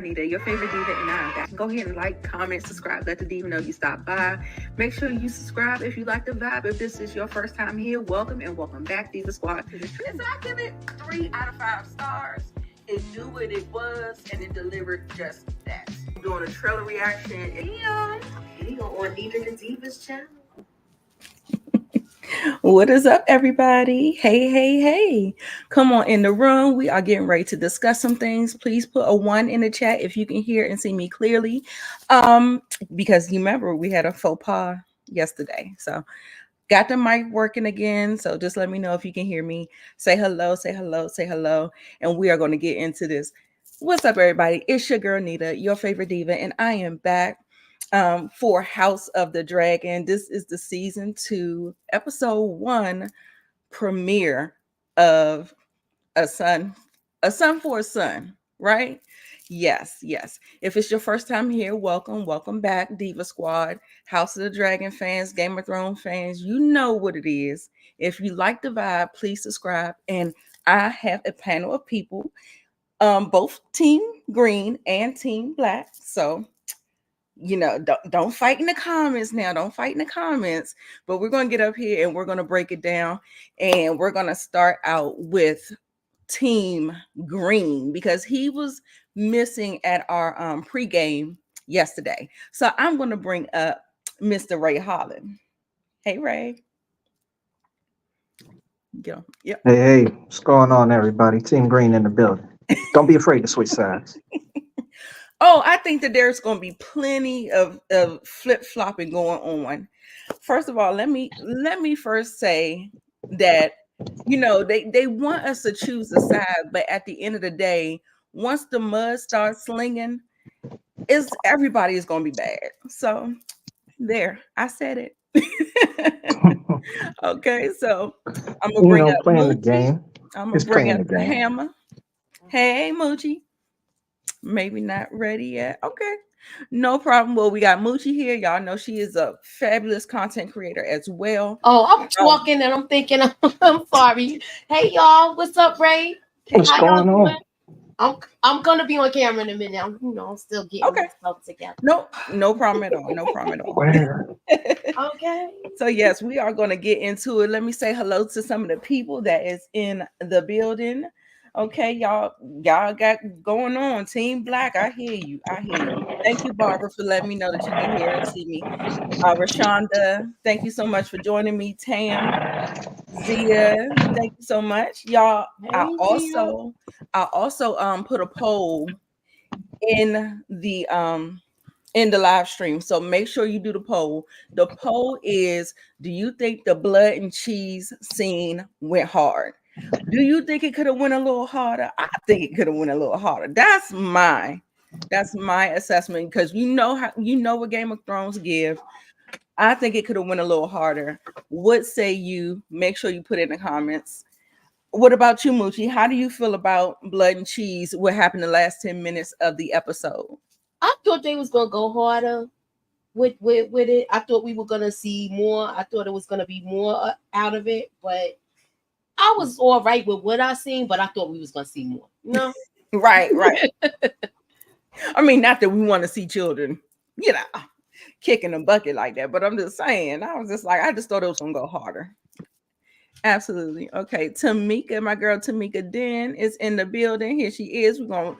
Anita, your favorite diva, and I'm back. Go ahead and like, comment, subscribe. Let the diva know you stopped by. Make sure you subscribe if you like the vibe. If this is your first time here, welcome and welcome back, Diva Squad. So I give it 3 out of 5 stars. It knew what it was, and it delivered just that. I'm doing a trailer reaction. And on Nita the Diva's channel. What is up, everybody? Hey. Come on in the room. We are getting ready to discuss some things. Please put a 1 in the chat if you can hear and see me clearly. Because you remember we had a faux pas yesterday. So got the mic working again. So just let me know if you can hear me. Say hello. And we are going to get into this. What's up, everybody? It's your girl, Nita, your favorite diva. And I am back for House of the Dragon. This is the season 2, episode 1 premiere of a son for a son, right? Yes. If it's your first time here, welcome back, Diva Squad, House of the Dragon fans, Game of Thrones fans. You know what it is. If you like the vibe, please subscribe. And I have a panel of people, both Team Green and Team Black. So don't fight in the comments now. Don't fight in the comments. But we're going to get up here and we're going to break it down. And we're going to start out with Team Green because he was missing at our pregame yesterday. So I'm going to bring up Mr. Ray Holland. Hey, Ray. Yep. Hey, what's going on, everybody? Team Green in the building. Don't be afraid to switch sides. Oh, I think that there's going to be plenty of flip-flopping going on. First of all, let me first say that, they want us to choose a side, but at the end of the day, once the mud starts slinging, everybody is going to be bad. So there, I said it. Okay, so I'm going to bring up playing Moochie. the game. I'm going to bring up the hammer. Hey, Moochie. Maybe not ready yet. Okay, no problem. Well, we got Moochie here. Y'all know she is a fabulous content creator as well. Oh, I'm talking and I'm thinking, I'm sorry. Hey, y'all, what's up, Ray? What's going on? I'm gonna be on camera in a minute. I'm still getting myself together. No problem at all. Okay. So yes, we are going to get into it. Let me say hello to some of the people that is in the building. Okay, y'all got going on. Team Black, I hear you. Thank you, Barbara, for letting me know that you can hear and see me. Rashonda, thank you so much for joining me. Tam, Zia, thank you so much, y'all. I also put a poll in the live stream, so make sure you do the poll. The poll is: do you think the blood and cheese scene went hard? Do you think it could have went a little harder? I think it could have went a little harder. That's my assessment, because what Game of Thrones give. I think it could have went a little harder. What say you? Make sure you put it in the comments. What about you, Moochie? How do you feel about blood and cheese? What happened the last 10 minutes of the episode? I thought they was gonna go harder with it. I thought we were gonna see more. I thought it was gonna be more out of it, but I was all right with what I seen, but I thought we was gonna see more. Right. I mean, not that we want to see children, kicking a bucket like that, but I'm just saying, I just thought it was gonna go harder. Absolutely. Okay, Tamika, my girl Tamika Den is in the building. Here she is. We're gonna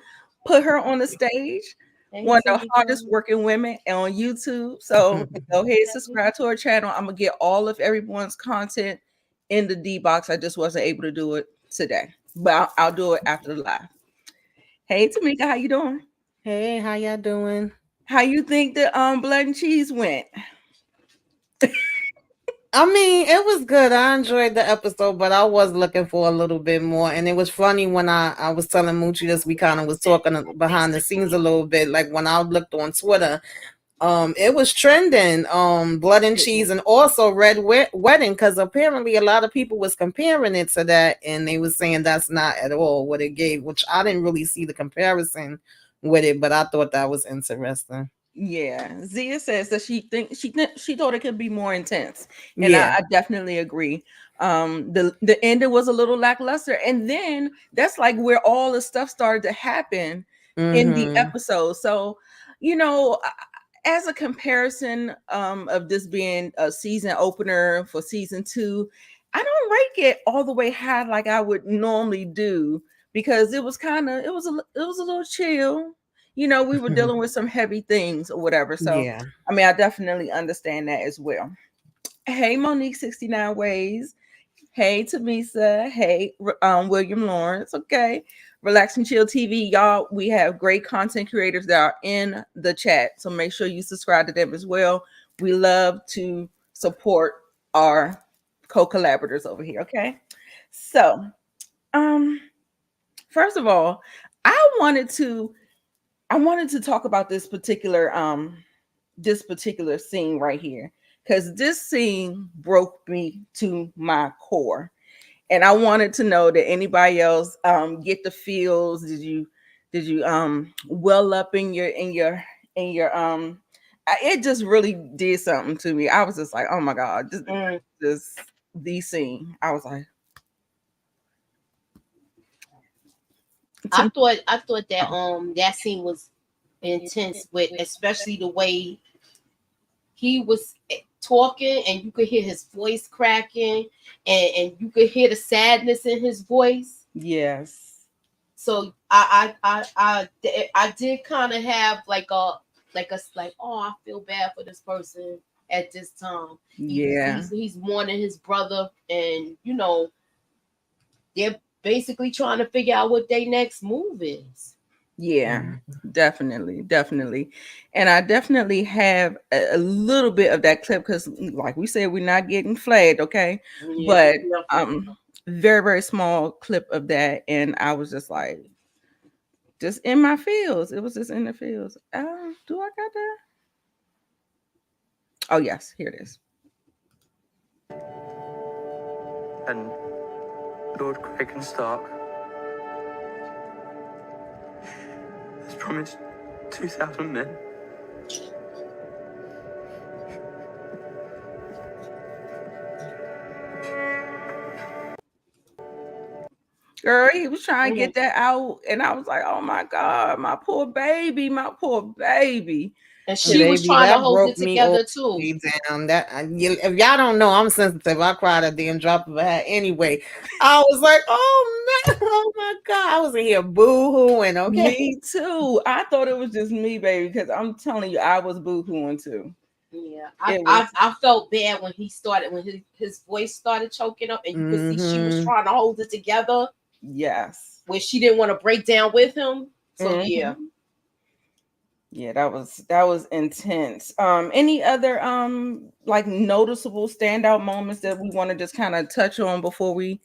put her on the stage. One of the hardest working women on YouTube. So go ahead, subscribe to her channel. I'm gonna get all of everyone's content in the D box. I just wasn't able to do it today, but I'll do it after the live. Hey Tamika, how you doing? Hey, how y'all doing? How you think the blood and cheese went? I mean, it was good. I enjoyed the episode, but I was looking for a little bit more. And it was funny when I was telling Moochie this, we kind of was talking behind the scenes a little bit. Like when I looked on Twitter, it was trending, blood and cheese and also wedding, because apparently a lot of people was comparing it to that, and they was saying that's not at all what it gave, which I didn't really see the comparison with it, but I thought that was interesting. Yeah, Zia says that she thought it could be more intense, and Yeah. I definitely agree. The ending was a little lackluster, and then that's like where all the stuff started to happen in the Mm-hmm. episode. So, you know, as a comparison of this being a season opener for season two, I don't rank it all the way high like I would normally do because it was it was a little chill. You know, we were dealing with some heavy things or whatever. So, Yeah. I mean, I definitely understand that as well. Hey, Monique 69 Ways. Hey, Tamisa. Hey, William Lawrence. Okay. Relax and Chill TV. Y'all, we have great content creators that are in the chat. So make sure you subscribe to them as well. We love to support our co-collaborators over here. Okay. So, um, first of all, I wanted to talk about this particular scene right here because this scene broke me to my core, and I wanted to know that anybody else get the feels. Did you well up in your it just really did something to me. I was just like, oh my god, this scene. I was like, I thought that that scene was intense with especially the way he was talking and you could hear his voice cracking and you could hear the sadness in his voice. yes, So I did kind of have like oh, I feel bad for this person at this time. yeah. He's mourning his brother, and you know they're basically trying to figure out what their next move is. Yeah, definitely. And I definitely have a little bit of that clip because, like we said, we're not getting flagged, okay? But very small clip of that, and I was just like, just in my feels. It was just in the feels. Do I got that? Oh yes, here it is. And Lord Craig Stark has promised 2,000 men. Girl, he was trying to get that out, and I was like, oh my god, my poor baby, my poor baby. And she was Baby, trying to that hold broke it me all together the too. way down. If y'all don't know, I'm sensitive. I cried at the end drop of a hat anyway. I was like, oh man, oh my god, I was in here boo-hooing. Okay. Me too. I thought it was just me, baby, because I'm telling you, I was boo-hooing too. Yeah, It was I felt bad when his voice started choking up, and you could see she was trying to hold it together yes. where she didn't want to break down with him. So yeah. Yeah, that was intense. Any other like noticeable standout moments that we want to just kind of touch on before we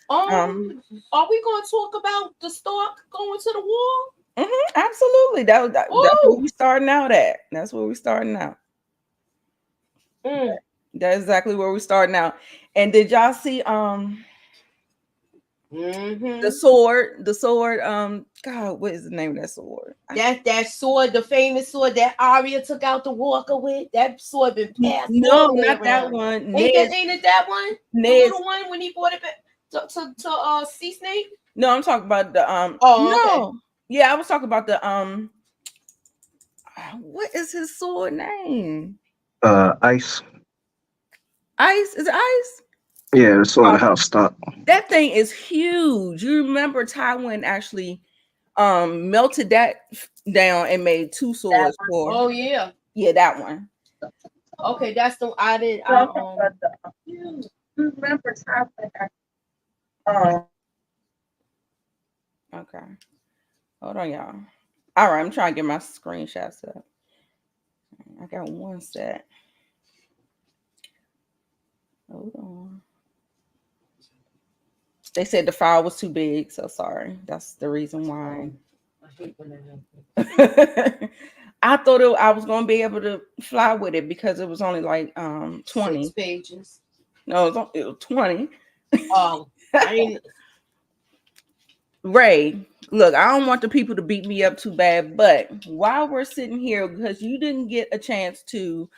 Are we going to talk about the Stark going to the war? absolutely. That's where Oh, we starting out at. That's where we starting out. That's exactly where we starting out. And did y'all see the sword god, what is the name of that sword? that sword, the famous sword that Arya took out the walker with. That sword been passed No, all the way not that around. one. Ain't it that one? The Ned's, little one when he brought it back to Sea Snake? no, I'm talking about the Oh, okay. no. Yeah, I was talking about the what is his sword name? Ice. Ice? Is it Ice? Yeah, the sword of Oh, House Stark. that thing is huge. You remember Tywin actually melted that down and made two swords for. Oh yeah. Yeah, that one. Okay, that's the I didn't You remember Tywin? Okay. Hold on, y'all. All right, I'm trying to get my screenshots up. I got one set. Hold on. They said the file was too big, so sorry. That's the reason why. I hate when that happens. I thought I was gonna be able to fly with it because it was only like 20. 6 pages. No, it was 20. Oh, I ain't. Ray, look, I don't want the people to beat me up too bad, but while we're sitting here, because you didn't get a chance to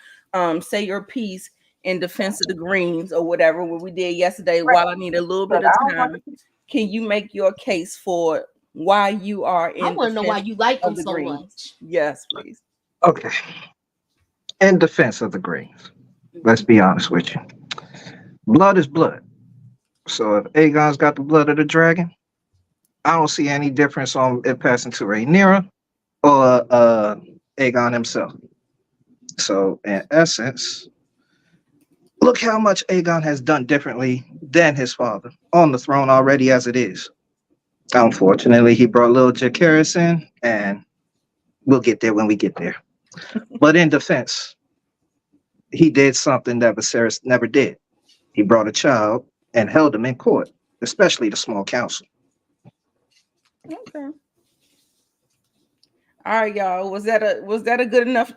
say your piece in defense of the Greens or whatever, what we did yesterday, while I need a little bit of time, can you make your case for why you are I in want to know why defense you like of them the so Greens? much. Yes, please. Okay. In defense of the Greens, let's be honest with you. Blood is blood. So if Aegon's got the blood of the dragon, I don't see any difference on it passing to Rhaenyra or Aegon himself. So in essence, look how much Aegon has done differently than his father on the throne already as it is. Unfortunately, he brought little Jacaerys in, and we'll get there when we get there. But in defense, he did something that Viserys never did. He brought a child and held him in court, especially the small council. Okay. All right, y'all. Was that a good enough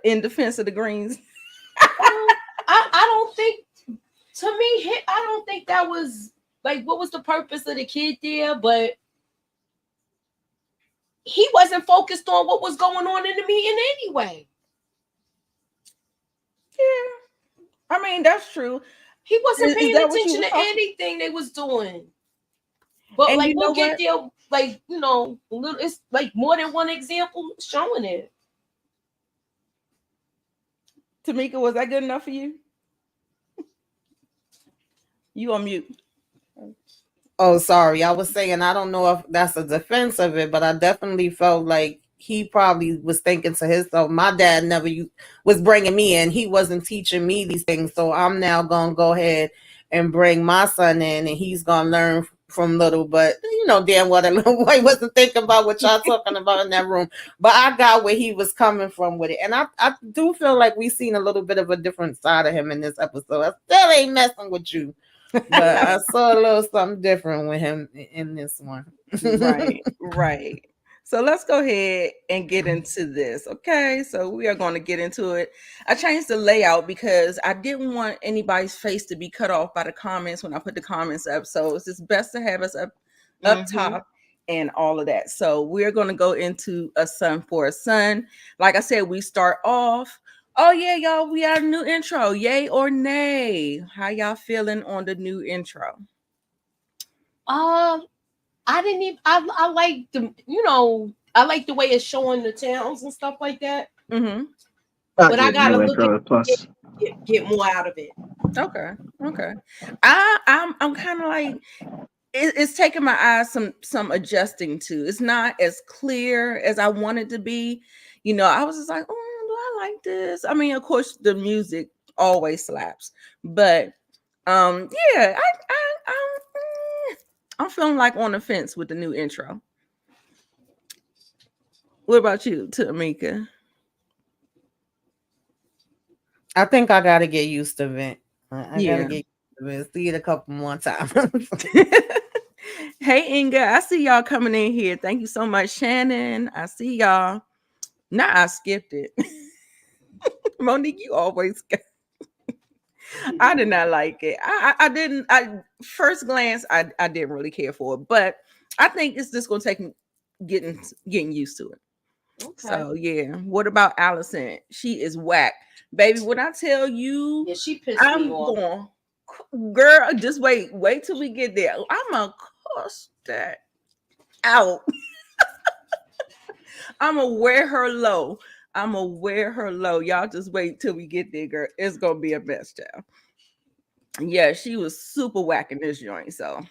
in defense of the Greens? I don't think. To me, I don't think that was like what was the purpose of the kid there, but he wasn't focused on what was going on in the meeting anyway. Yeah, I mean that's true. He wasn't Is paying that what you attention was to talking? anything they was doing. But And like you know we'll get what? there, like it's like more than one example showing it. Tamika, was that good enough for you? You on mute. Oh, sorry. I was saying I don't know if that's a defense of it, but I definitely felt like he probably was thinking to himself, my dad never was bringing me in. He wasn't teaching me these things. So I'm now going to go ahead and bring my son in and he's going to learn from little. But, damn well that little boy wasn't thinking about what y'all talking about in that room. But I got where he was coming from with it. And I do feel like we've seen a little bit of a different side of him in this episode. I still ain't messing with you. But I saw a little something different with him in this one. Right. So let's go ahead and get into this. Okay. So we are going to get into it. I changed the layout because I didn't want anybody's face to be cut off by the comments when I put the comments up. So it's just best to have us up top and all of that. So we're going to go into A Son for a Son. Like I said, we start off. Oh yeah, y'all, we got a new intro. Yay or nay? How y'all feeling on the new intro? I didn't even. I like the I like the way it's showing the towns and stuff like that. Mm-hmm. But I gotta look at get more out of it. Okay. I'm kind of like it's taking my eyes some adjusting to. It's not as clear as I want it to be. I was just like, oh, do I like this? I mean, of course, the music always slaps, but yeah, I'm feeling like on the fence with the new intro. What about you, Tamika? I think I gotta get used to it. I Yeah. gotta get used to it. See it a couple more times. Hey Inga, I see y'all coming in here. Thank you so much, Shannon. I see y'all. Nah, I skipped it. Monique, you always got. I did not like it. I didn't. First glance, I didn't really care for it, but I think it's just gonna take me getting used to it. Okay. So yeah. What about Allison? She is whack, baby. When I tell you, yeah, she pissed me off. Going, girl, just wait till we get there. I'm gonna cuss that out. I'm gonna wear her low. Y'all just wait till we get there, girl. It's gonna be a mess, child. Yeah, she was super whacking this joint. So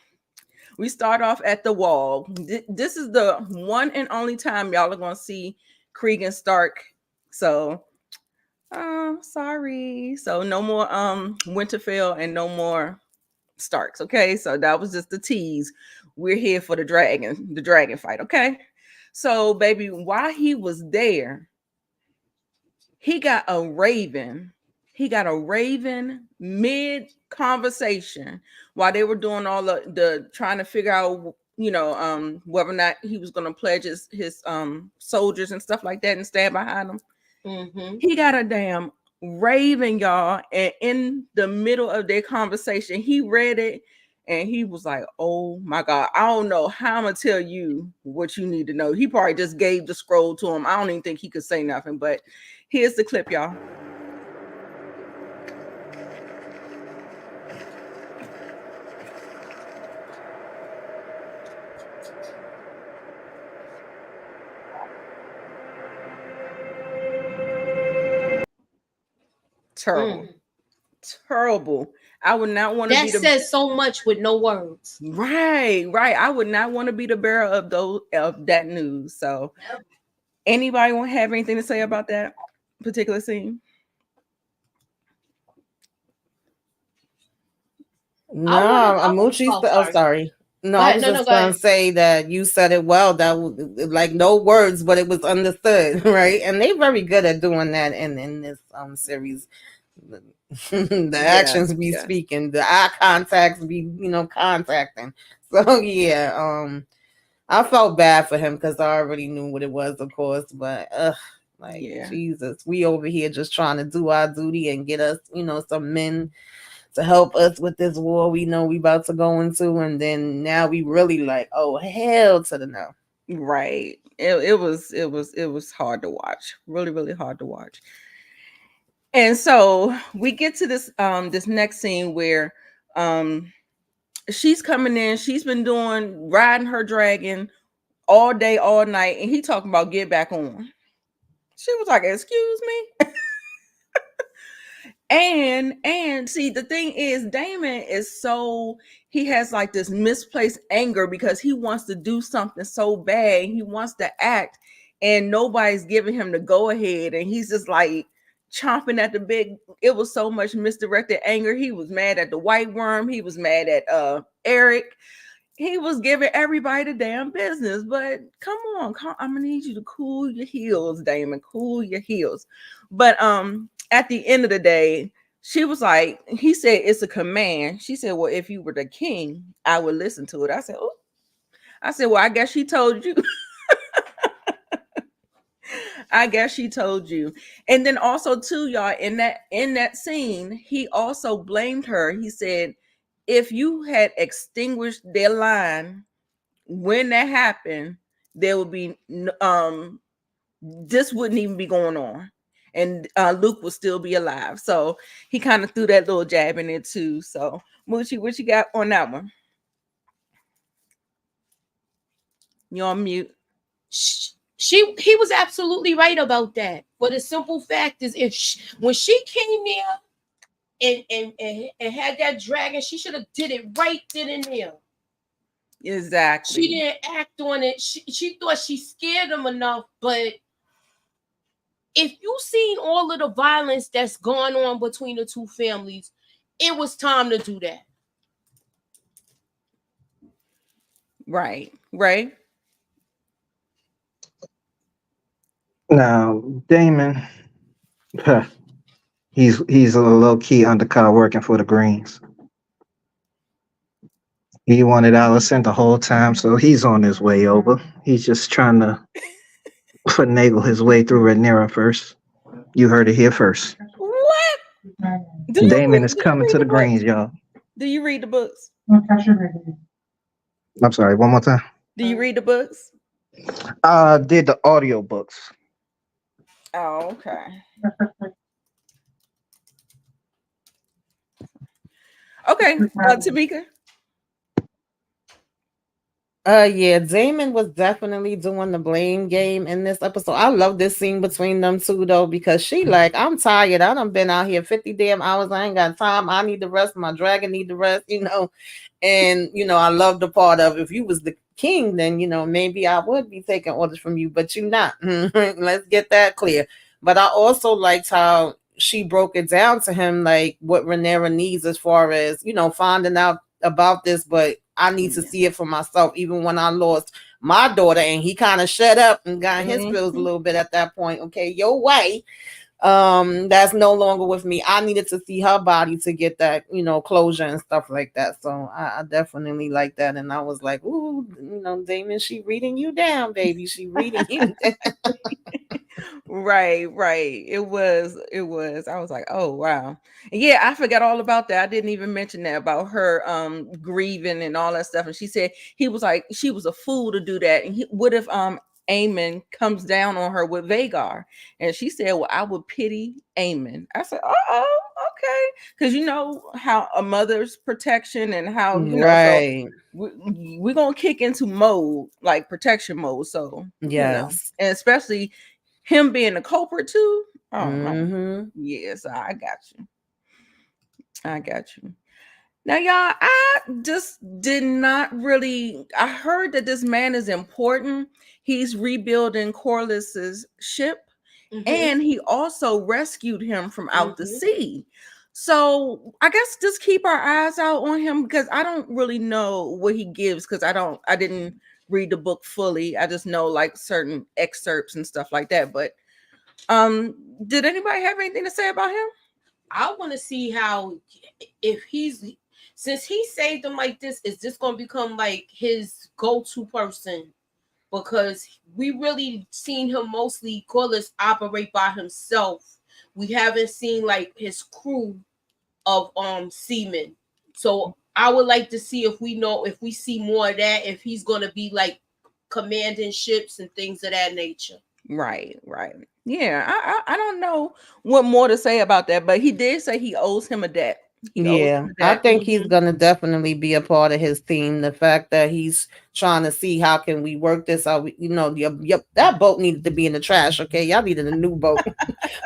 we start off at the wall. This is the one and only time y'all are gonna see Cregan Stark. So sorry. So no more Winterfell and no more Starks. Okay, so that was just the tease. We're here for the dragon fight. Okay. So, baby, while he was there, he got a raven. He got a raven mid conversation while they were doing all the trying to figure out, whether or not he was going to pledge his soldiers and stuff like that and stand behind them. Mm-hmm. He got a damn raven, y'all, and in the middle of their conversation, he read it. And he was like, oh my God, I don't know how I'm going to tell you what you need to know. He probably just gave the scroll to him. I don't even think he could say nothing, but here's the clip, y'all. Terrible. Terrible. I would not want to be That says so much with no words. Right. I would not want to be the bearer of that news. So, anybody want to have anything to say about that particular scene? No, Amuchi. Sorry. No, I was just gonna say that you said it well. That like no words, but it was understood, right? And they're very good at doing that in this series. The actions be speaking, the eye contacts be contacting. So yeah, I felt bad for him because I already knew what it was, of course, but Jesus, we over here just trying to do our duty and get us some men to help us with this war we know we about to go into, and then now we really like, oh hell to the no. Right. It was hard to watch. Really, really hard to watch. And so we get to this next scene where she's coming in. She's been riding her dragon all day, all night, and he talking about get back on. She was like, excuse me. And see, the thing is, Damon he has like this misplaced anger because he wants to do something so bad. He wants to act, and nobody's giving him the go ahead, and he's just like chomping at the bit. It was so much misdirected anger. He was mad at the white worm. He was mad at Eric. He was giving everybody the damn business. But come on, I'm gonna need you to cool your heels, Damon. Cool your heels. But at the end of the day, she was like, he said it's a command. She said, well, if you were the king, I would listen to it. I said, oh, well, I guess she told you. I guess she told you. And then also too, y'all, in that scene, he also blamed her. He said, if you had extinguished their line when that happened, there would be this wouldn't even be going on, and Luke would still be alive. So he kind of threw that little jab in it too. So Moochie, what you got on that one? You on mute? He was absolutely right about that. But the simple fact is, when she came there and had that dragon, she should have did it right then and there. Exactly. She didn't act on it. She thought she scared him enough, but if you seen all of the violence that's going on between the two families, it was time to do that. Right. Now, Damon, he's a low key undercover working for the Greens. He wanted Allison the whole time, so he's on his way over. He's just trying to finagle his way through Rhaenyra first. You heard it here first. What? Damon is coming to the Greens, y'all. Do you read the books? I'm sorry, one more time. Do you read the books? Did the audio books. Oh, okay. Okay, Tamika. Yeah, Damon was definitely doing the blame game in this episode. I love this scene between them two though, because she like, I'm tired. I done been out here 50 damn hours. I ain't got time. I need the rest. My dragon need the rest, And I love the part of if you was the king, then maybe I would be taking orders from you, but you're not. Let's get that clear. But I also liked how she broke it down to him, like what Rhaenyra needs as far as finding out about this, but I need to see it for myself. Even when I lost my daughter, and he kind of shut up and got his feels a little bit at that point. Okay, your way. That's no longer with me. I needed to see her body to get that, closure and stuff like that. So I definitely like that. And I was like, ooh, Damon, she reading you down, baby. She reading you down. Right. It was. I was like, oh wow. Yeah, I forgot all about that. I didn't even mention that about her grieving and all that stuff. And she said he was like, she was a fool to do that. And what if Aemon comes down on her with Vagar? And she said, well, I would pity Aemon. I said, oh, okay. Because you know how a mother's protection and how, right. so we're going to kick into mode, like protection mode. So, yes. And especially him being a culprit too. Oh, Mm-hmm. yes, I got you. Now, y'all, I just did not really. I heard that this man is important. He's rebuilding Corliss's ship, and he also rescued him from out the sea. So I guess just keep our eyes out on him, because I don't really know what he gives, because I didn't read the book fully. I just know like certain excerpts and stuff like that. But did anybody have anything to say about him? I want to see how, since he saved him like this, is this going to become like his go-to person? Because we really seen him mostly Corliss operate by himself. We haven't seen like his crew of seamen. So I would like to see if we see more of that, if he's going to be like commanding ships and things of that nature. Right. Yeah, I don't know what more to say about that, but he did say he owes him a debt. I think he's gonna definitely be a part of his team. The fact that he's trying to see how can we work this out. That boat needed to be in the trash. Okay, y'all needed a new boat,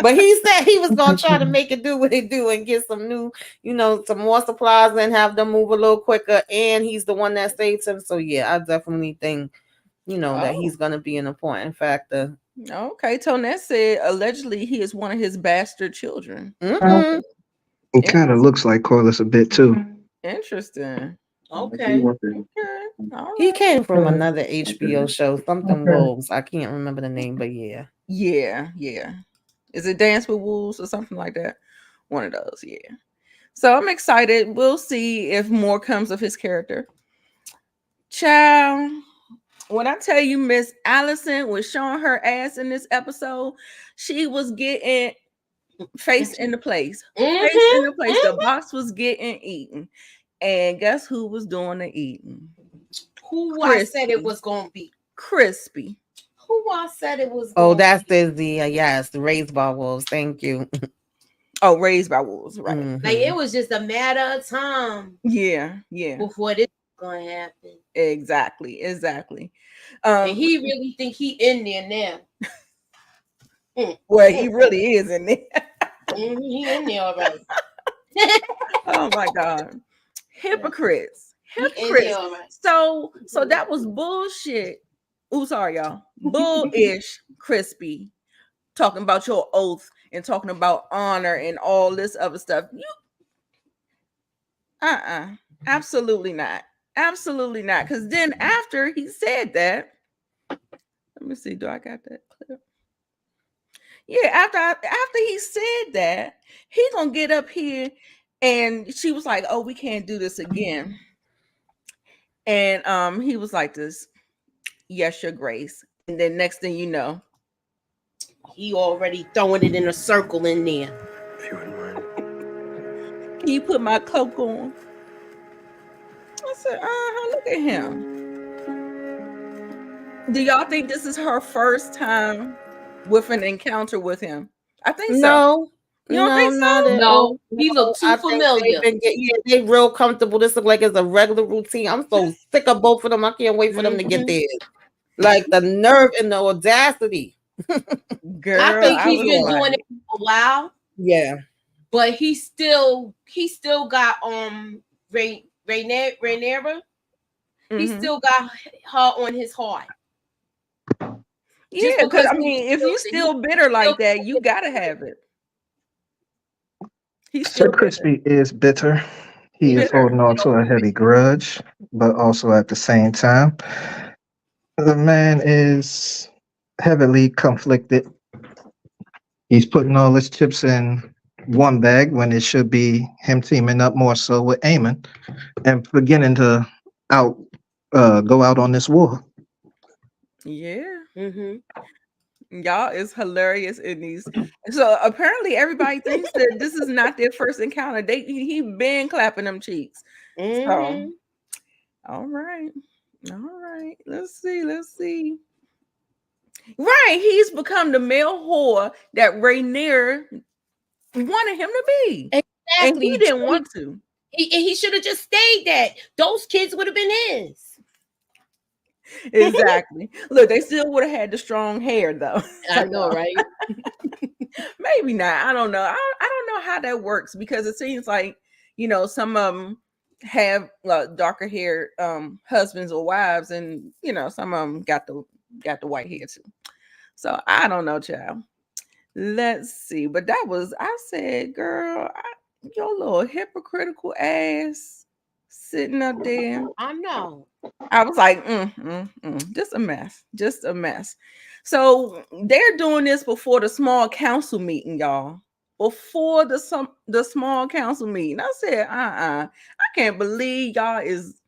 but he said he was gonna try to make it do what it do and get some new, some more supplies and have them move a little quicker. And he's the one that saves him. So yeah, I definitely think that he's gonna be an important factor. Okay, Tonette said allegedly he is one of his bastard children. Mm-hmm. It kind of looks like Corliss a bit too. Interesting. Okay. He came from another HBO show, something Wolves. I can't remember the name, but yeah. Yeah. Is it Dance with Wolves or something like that? One of those, yeah. So I'm excited. We'll see if more comes of his character. Child, when I tell you Miss Allison was showing her ass in this episode, she was getting face in the place. The box was getting eaten. And guess who was doing the eating? Who I said it was going to be? Crispy. Who I said it was going that's the Raised by Wolves. Thank you. Oh, Raised by Wolves, right. Mm-hmm. Like it was just a matter of time. Yeah. Before this was going to happen. Exactly. And he really think he in there now. Well, he really is in there. He in there already. Oh my God. Hypocrites. So that was bullshit. Oh, sorry, y'all. Bullish Crispy talking about your oath and talking about honor and all this other stuff. Absolutely not. Because then after he said that, let me see, do I got that clip? Yeah, after he said that, he gonna get up here, and she was like, "Oh, we can't do this again." And he was like this, "Yes, your grace." And then next thing you know, he already throwing it in a circle in there. If you wouldn't mind. Can you put my cloak on? I said, look at him. Do y'all think this is her first time with an encounter with him? I think so. You don't think so? No, he looked too familiar. They real comfortable. This look like it's a regular routine. I'm so sick of both of them. I can't wait for them to get there. Like the nerve and the audacity. Girl, I think he's been doing it for a while. Yeah. But he still got Rhaenyra. He still got her on his heart. Yeah, because I mean, if you still bitter like that, you gotta have it. So Crispy is bitter. He is holding on to a heavy grudge, but also at the same time, The man is heavily conflicted. He's putting all his chips in one bag when it should be him teaming up more so with Eamon and beginning to out go out on this war. Yeah. Mm-hmm. Y'all is hilarious in these. So apparently everybody thinks that this is not their first encounter. He been clapping them cheeks. So Mm-hmm. all right. All right. Let's see. Let's see. Right. He's become the male whore that Rainier wanted him to be. And he Exactly. didn't want to. He should have just stayed that. Those kids would have been his. Exactly. Look, they still would have had the strong hair though. I know, right? Maybe not. I don't know. I don't know how that works because it seems like, some of them have darker hair husbands or wives, and some of them got the white hair too. So I don't know, child. Let's see. But I said, girl, your little hypocritical ass sitting up there. I know. I was like, just a mess, just a mess. So they're doing this before the small council meeting, y'all. Before the small council meeting, I said, I can't believe y'all is.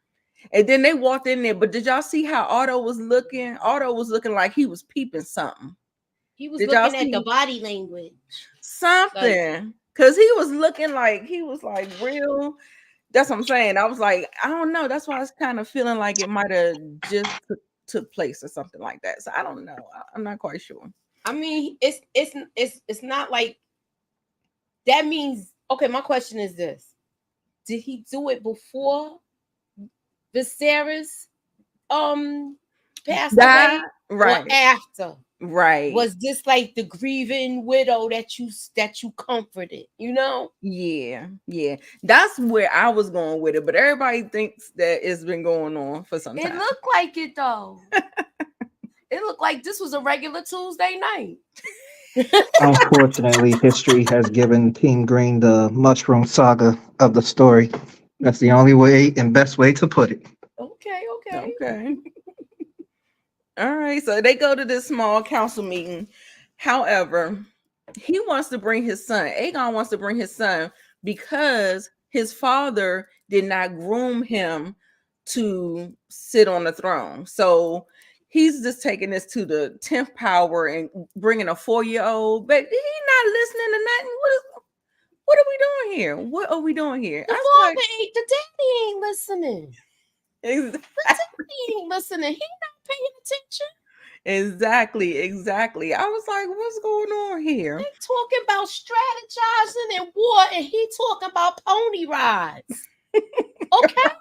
And then they walked in there, but did y'all see how Otto was looking? Otto was looking like he was peeping something. He was Did y'all looking at the see body language. something? Because he was looking like he was like real. That's what I'm saying. I was like, I don't know. That's why I was kind of feeling like it might have just took place or something like that. So I don't know. I'm not quite sure. I mean, it's not like that means. Okay, my question is this: did he do it before Viserys passed away, Right. or after? Right. Was this like the grieving widow that you comforted? Yeah. That's where I was going with it, but everybody thinks that it's been going on for some time. It looked like it though. It looked like this was a regular Tuesday night. Unfortunately, history has given Team Green the mushroom saga of the story. That's the only way and best way to put it. Okay. All right. So they go to this small council meeting. However, he wants to bring his son. Aegon wants to bring his son because his father did not groom him to sit on the throne. So he's just taking this to the 10th power and bringing a 4-year-old, but he's not listening to nothing. What are we doing here? What are we doing here? The I daddy ain't listening. was like, The daddy ain't listening. He not paying attention. Exactly. I was like, what's going on here? They talking about strategizing and war, and he talking about pony rides. Okay.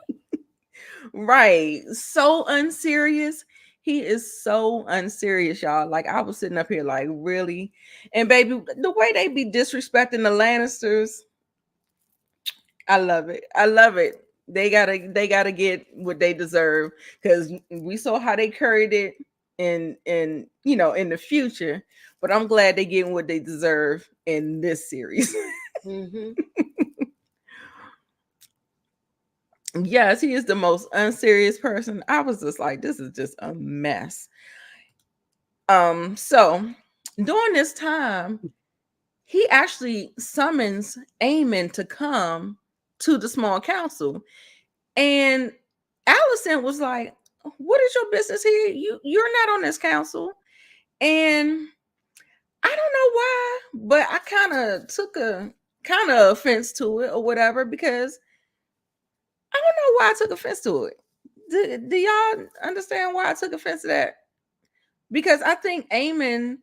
Right. So unserious. He is so unserious, y'all. Like I was sitting up here like, really? And baby, the way they be disrespecting the Lannisters, I love it. I love it. They gotta get what they deserve because we saw how they carried it in in the future. But I'm glad they getting what they deserve in this series. Mm-hmm. Yes, he is the most unserious person. I was just like, this is just a mess. So during this time, he actually summons Aemon to come to the small council. And Allison was like, what is your business here? You're not on this council. And I don't know why, but I kind of offense to it or whatever, because I don't know why I took offense to it. Do y'all understand why I took offense to that? Because I think Aemon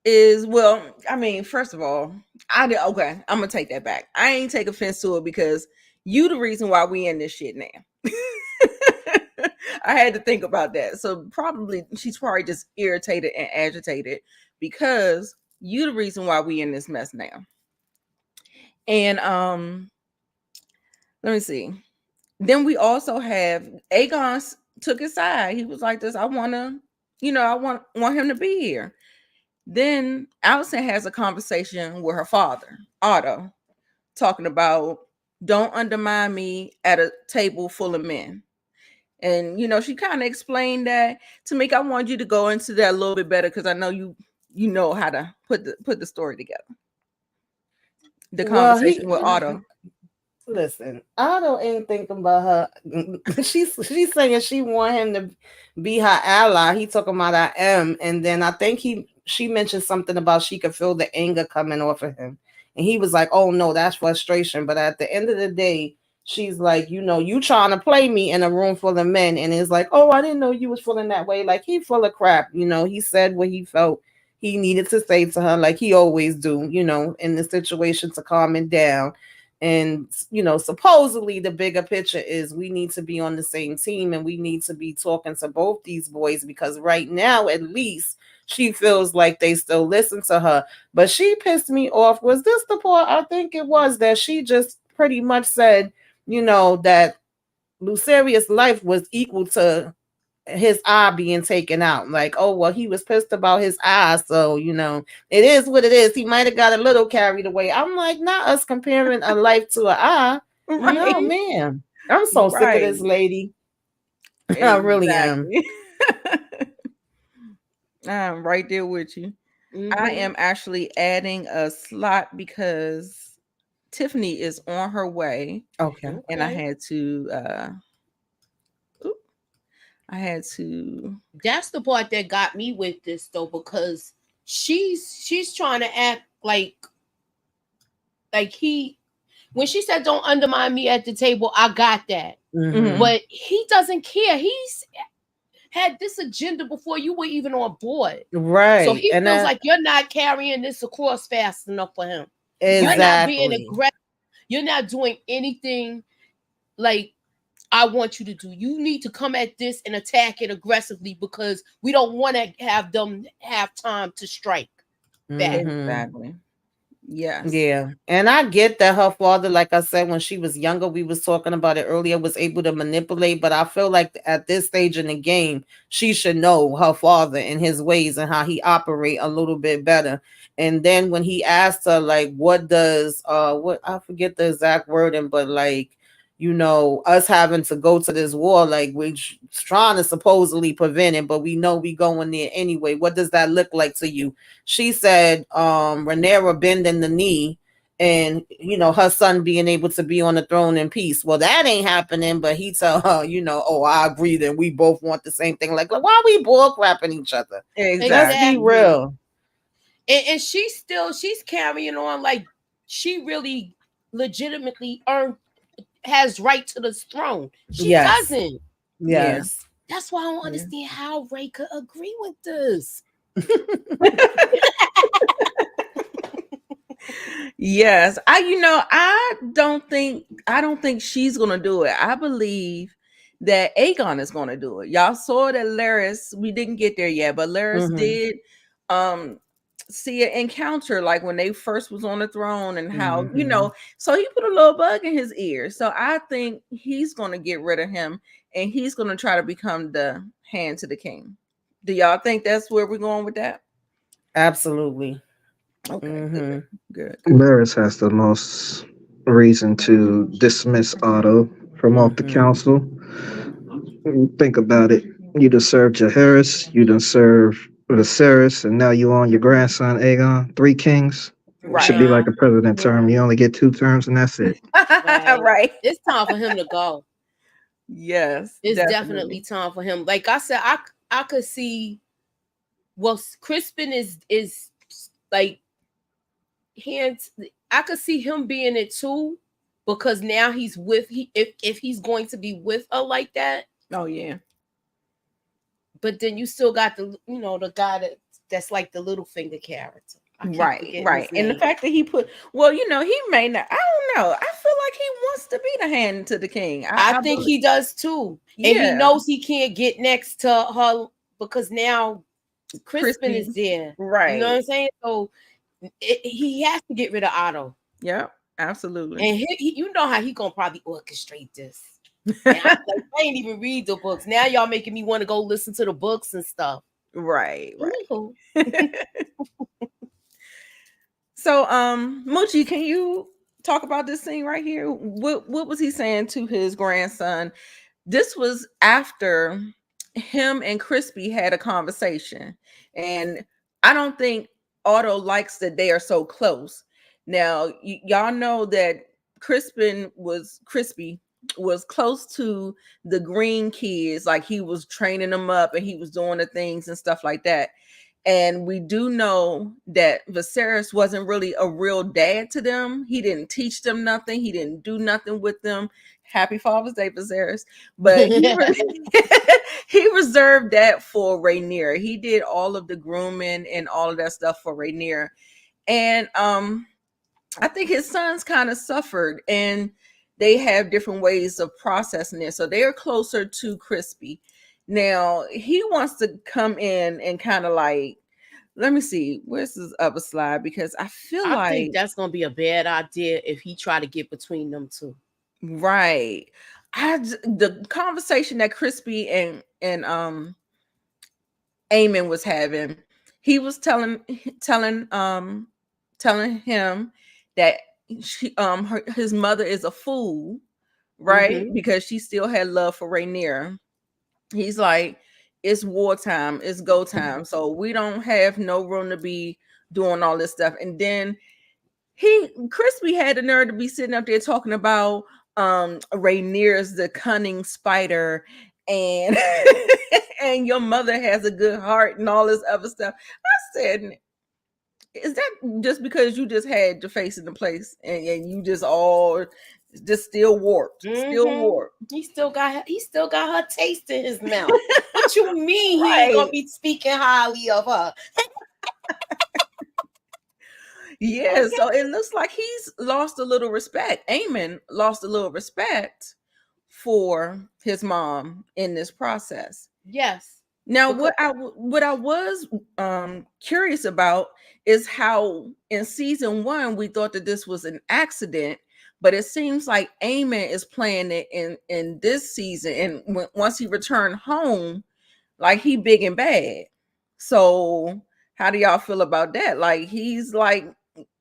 is, well, I mean, first of all, okay, I'm gonna take that back. I ain't take offense to it because you the reason why we in this shit now. I had to think about that. So she's probably just irritated and agitated because you the reason why we in this mess now. And let me see. Then we also have Aegon took his side. He was like this. I want him to be here. Then Allison has a conversation with her father, Otto, talking about don't undermine me at a table full of men. And she kind of explained that to make. I want you to go into that a little bit better because I know you know how to put the story together. The Well, conversation with Otto. listen, Otto ain't thinking about her. She's saying she want him to be her ally. He talking about I am, and then I think she mentioned something about she could feel the anger coming off of him, and he was like, "Oh no, that's frustration." But at the end of the day, she's like, you trying to play me in a room full of men, and it's like, "Oh, I didn't know you was feeling that way." Like he full of crap. He said what he felt he needed to say to her, like he always do. In the situation to calm it down. And supposedly the bigger picture is we need to be on the same team and we need to be talking to both these boys because right now at least she feels like they still listen to her. But she pissed me off. Was this the part? I think it was that she just pretty much said, that Luceria's life was equal to his eye being taken out. Like, oh well, he was pissed about his eye, so it is what it is. He might have got a little carried away. I'm like, not us comparing a life to an eye. Right. No, man. I'm so sick of this lady. I really am. I'm right there with you. Mhm. I am actually adding a slot because Tiffany is on her way. Okay. And I had to That's the part that got me with this though, because she's trying to act like he, when she said don't undermine me at the table, I got that. Mhm. But he doesn't care. He's had this agenda before you were even on board. Right. So he And feels like you're not carrying this across fast enough for him. exactly. You're not being aggressive. You're not doing anything like I want you to do. You need to come at this and attack it aggressively because we don't want to have them have time to strike back. Exactly. Yes. Yeah. And I get that her father, like I said, when she was younger, we was talking about it earlier, was able to manipulate. But I feel like at this stage in the game, she should know her father and his ways and how he operate a little bit better. And then when he asked her, like, what does what I forget the exact wording, but like, us having to go to this war, like we're trying to supposedly prevent it, but we know we going there anyway. What does that look like to you? She said, Rhaenyra bending the knee and, her son being able to be on the throne in peace. Well, that ain't happening, but he tell her, oh, I agree that we both want the same thing. Like why are we bull crapping each other? Exactly. Let's be real. And she's carrying on like she really legitimately has right to this throne. She doesn't. Yes. That's why I don't understand how Ray could agree with this. Yes. I don't think she's gonna do it. I believe that Aegon is gonna do it. Y'all saw that Larys, we didn't get there yet, but Larys did see an encounter like when they first was on the throne and how so he put a little bug in his ear. So I think he's gonna get rid of him and he's gonna try to become the hand to the king. Do y'all think that's where we're going with that? Absolutely. Okay. Good. Varys has the most reason to dismiss Otto from off the council. Think about it. You done served Jaehaerys, you done served Viserys, and now you on your grandson Aegon. 3 kings. Should be like a president term. You only get 2 terms and that's it. Right. It's time for him to go. Yes. It's definitely time for him. Like I said, I could see, well, Crispin is like hands. I could see him being it too, because now he's with if he's going to be with her like that. Oh yeah. But then you still got the the guy that's like the Littlefinger character. Right. And the fact that he put, he may not, I don't know. I feel like he wants to be the hand to the king. I think he does too. Yeah. And he knows he can't get next to her because now Crispin is there. Right. You know what I'm saying? So he has to get rid of Otto. Yeah, absolutely. And you know how he gonna probably orchestrate this. I ain't even read the books. Now y'all making me want to go listen to the books and stuff. Right. So, Moochie, can you talk about this scene right here? What was he saying to his grandson this was after him and Crispy had a conversation, and I don't think Otto likes that they are so close. Now, y'all know that Crispy was close to the Green kids, like he was training them up and he was doing the things and stuff like that. And we do know that Viserys wasn't really a real dad to them. He didn't teach them nothing. He didn't do nothing with them. Happy Father's Day, Viserys. But he reserved that for Rhaenyra. He did all of the grooming and all of that stuff for Rhaenyra. And I think his sons kind of suffered, and they have different ways of processing it. So they are closer to Crispy. Now he wants to come in and kind of like, let me see, where's this other slide? Because I feel I like think that's gonna be a bad idea if he try to get between them two. right. The conversation that Crispy and Aemon was having, he was telling him that his mother is a fool, right? Mhm. Because she still had love for Rhaenyra. He's like, it's wartime, it's go time, so we don't have no room to be doing all this stuff. And then Crispy had the nerve to be sitting up there talking about Rhaenyra's the cunning spider, and and your mother has a good heart and all this other stuff. I said, is that just because you just had your face in the place and you just all just still warped, still Mhm. warped? He still got her taste in his mouth. What you mean he ain't Right. gonna be speaking highly of her? Yeah, so it looks like he's lost a little respect. Aemon lost a little respect for his mom in this process. Yes. Now, Because what I was curious about is how in season 1 we thought that this was an accident, but it seems like Aemon is playing it in this season, and once he returned home, like he big and bad. So, how do y'all feel about that? Like he's like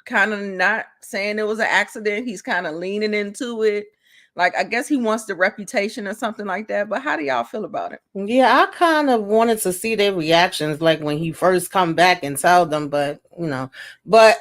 kind of not saying it was an accident. He's kind of leaning into it. Like I guess he wants the reputation or something like that. But how do y'all feel about it? Yeah, I kind of wanted to see their reactions, like when he first come back and tell them, but but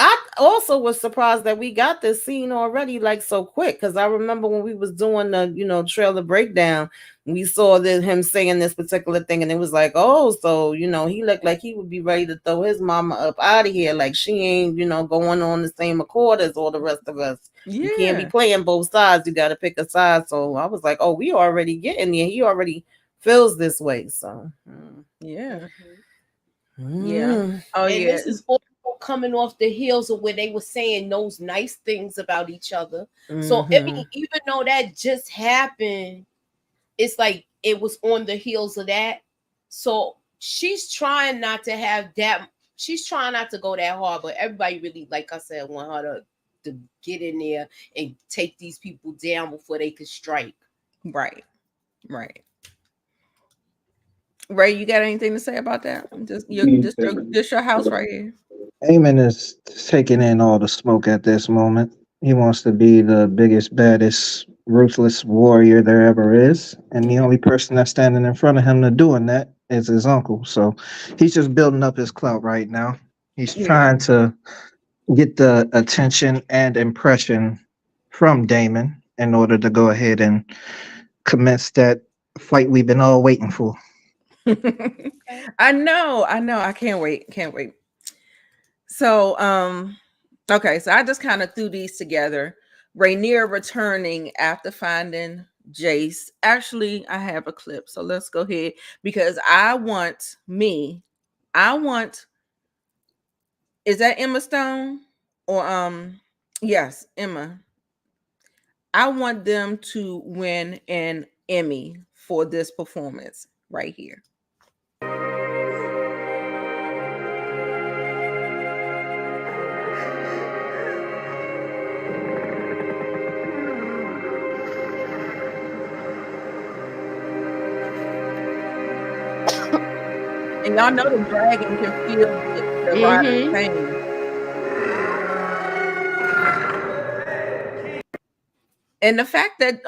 I also was surprised that we got this scene already like so quick, because I remember when we was doing the trailer breakdown, we saw him saying this particular thing, and it was like, oh, so he looked like he would be ready to throw his mama up out of here, like she ain't going on the same accord as all the rest of us. You can't be Yeah. playing both sides. You got to pick a side. So I was like, oh, we already getting there. He already feels this way. So Yeah. Yeah. mm. Oh and yeah. this is all coming off the heels of where they were saying those nice things about each other. So I mean, even though that just happened, it's like it was on the heels of that. So she's trying not to have that. She's trying not to go that hard, but everybody really, like I said, want her to get in there and take these people down before they could strike. Right. Right. Ray, you got anything to say about that? Just your house right here. Eamon is taking in all the smoke at this moment. He wants to be the biggest, baddest, ruthless warrior there ever is. And the only person that's standing in front of him to doing that is his uncle. So he's just building up his clout right now. He's Yeah. trying to get the attention and impression from Damon in order to go ahead and commence that fight we've been all waiting for. I know. I can't wait. Can't wait. So, okay, so I just kind of threw these together. Rhaenyra returning after finding Jace. Actually, I have a clip, so let's go ahead because I want. Is that Emma Stone or Yes, Emma. I want them to win an Emmy for this performance right here. And y'all know the dragon can feel the rider's Mm-hmm. pain. And the fact that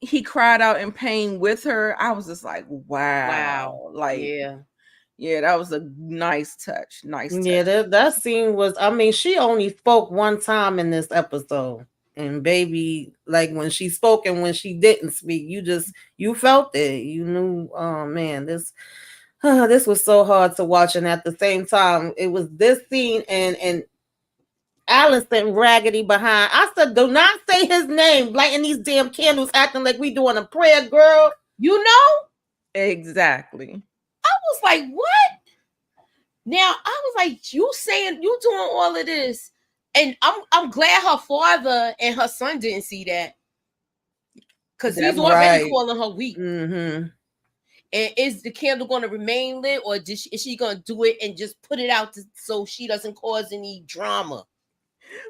he cried out in pain with her, I was just like, wow. Like, yeah, that was a nice touch. Yeah, that scene was, I mean, she only spoke one time in this episode. And baby, like when she spoke and when she didn't speak, you felt it. You knew, oh man, this was so hard to watch. And at the same time, it was this scene and Allison raggedy behind. I said, do not say his name, lighting these damn candles, acting like we doing a prayer, girl. You know? Exactly. I was like, what? Now I was like, you saying you doing all of this, and I'm glad her father and her son didn't see that, because he's already calling her weak. Mm-hmm. And is the candle going to remain lit, or is she going to do it and just put it out so she doesn't cause any drama?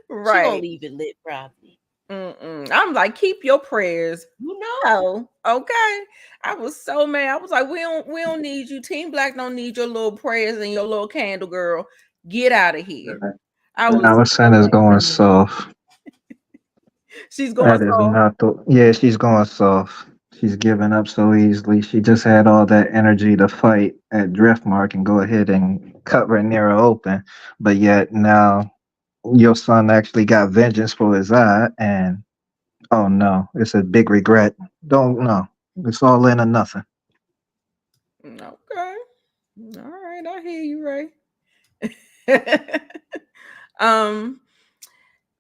Right. She gonna leave it lit, probably. I'm like, keep your prayers. You know. Oh, okay. I was so mad. I was like, we don't need you. Team Black don't need your little prayers and your little candle, girl. Get out of here. Allison is going soft. She's going That is soft. not the. Yeah, she's going soft. She's giving up so easily. She just had all that energy to fight at Driftmark and go ahead and cut Rhaenyra open, but yet now your son actually got vengeance for his eye, and oh no, it's a big regret. Don't know. It's all in or nothing. Okay. All right, I hear you, Ray.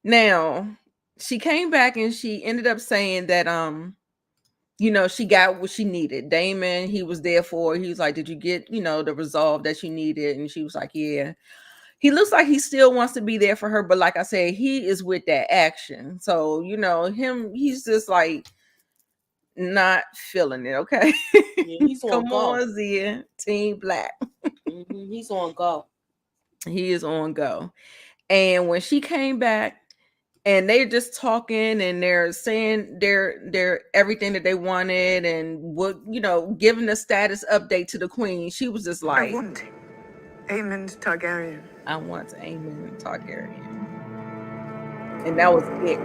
Now she came back and she ended up saying that she got what she needed. Damon, he was there for her. He was like, did you get, the resolve that you needed? And she was like, yeah. He looks like he still wants to be there for her, but like I said, he is with that action. So, he's just like not feeling it, okay? Yeah, he's on Come go. on, Zia. Team Black. He's on go. He is on go. And when she came back and they're just talking and they're saying their everything that they wanted and what, giving the status update to the queen, she was just like, I want Aemond Targaryen. I want Aemond Targaryen. And that was it.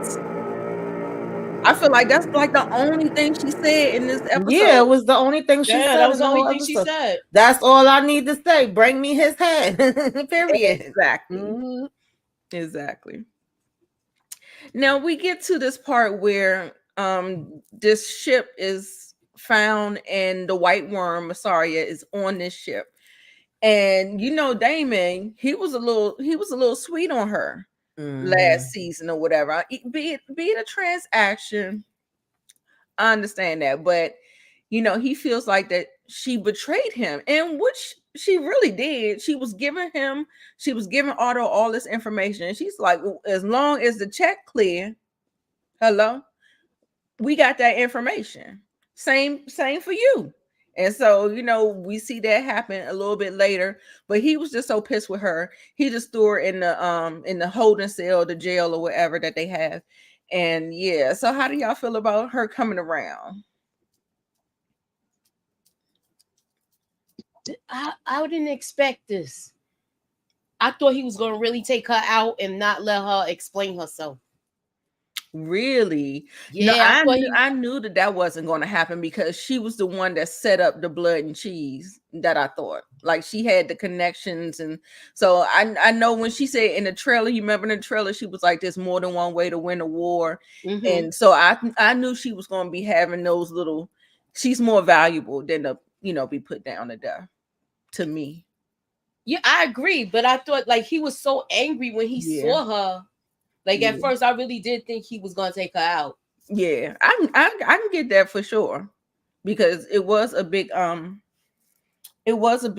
I feel like that's like the only thing she said in this episode. Yeah, it was the only thing she said. That was the only thing she said. That's all I need to say. Bring me his head. Period. Exactly. Mm-hmm. Exactly. Now we get to this part where this ship is found and the white worm, Masaria, is on this ship. And Damon, he was a little sweet on her last season or whatever. Be it a transaction, I understand that, but he feels like that she betrayed him, and which she really did. She was giving Otto all this information, and she's like, as long as the check clear, hello, we got that information. Same for you. And so, we see that happen a little bit later, but he was just so pissed with her. He just threw her in the holding cell, the jail or whatever that they have. And yeah, so how do y'all feel about her coming around? I didn't expect this. I thought he was going to really take her out and not let her explain herself. Really? Yeah, I knew that wasn't going to happen because she was the one that set up the blood and cheese, that I thought. Like, she had the connections. And so I know when she said in the trailer, you remember in the trailer, she was like, there's more than one way to win a war. Mm-hmm. And so I knew she was going to be having those little, she's more valuable than to, be put down to death, to me. Yeah, I agree. But I thought, like, he was so angry when he saw her. Like, at first, I really did think he was going to take her out. Yeah, I can get that for sure. Because it was a big, hold on. It was a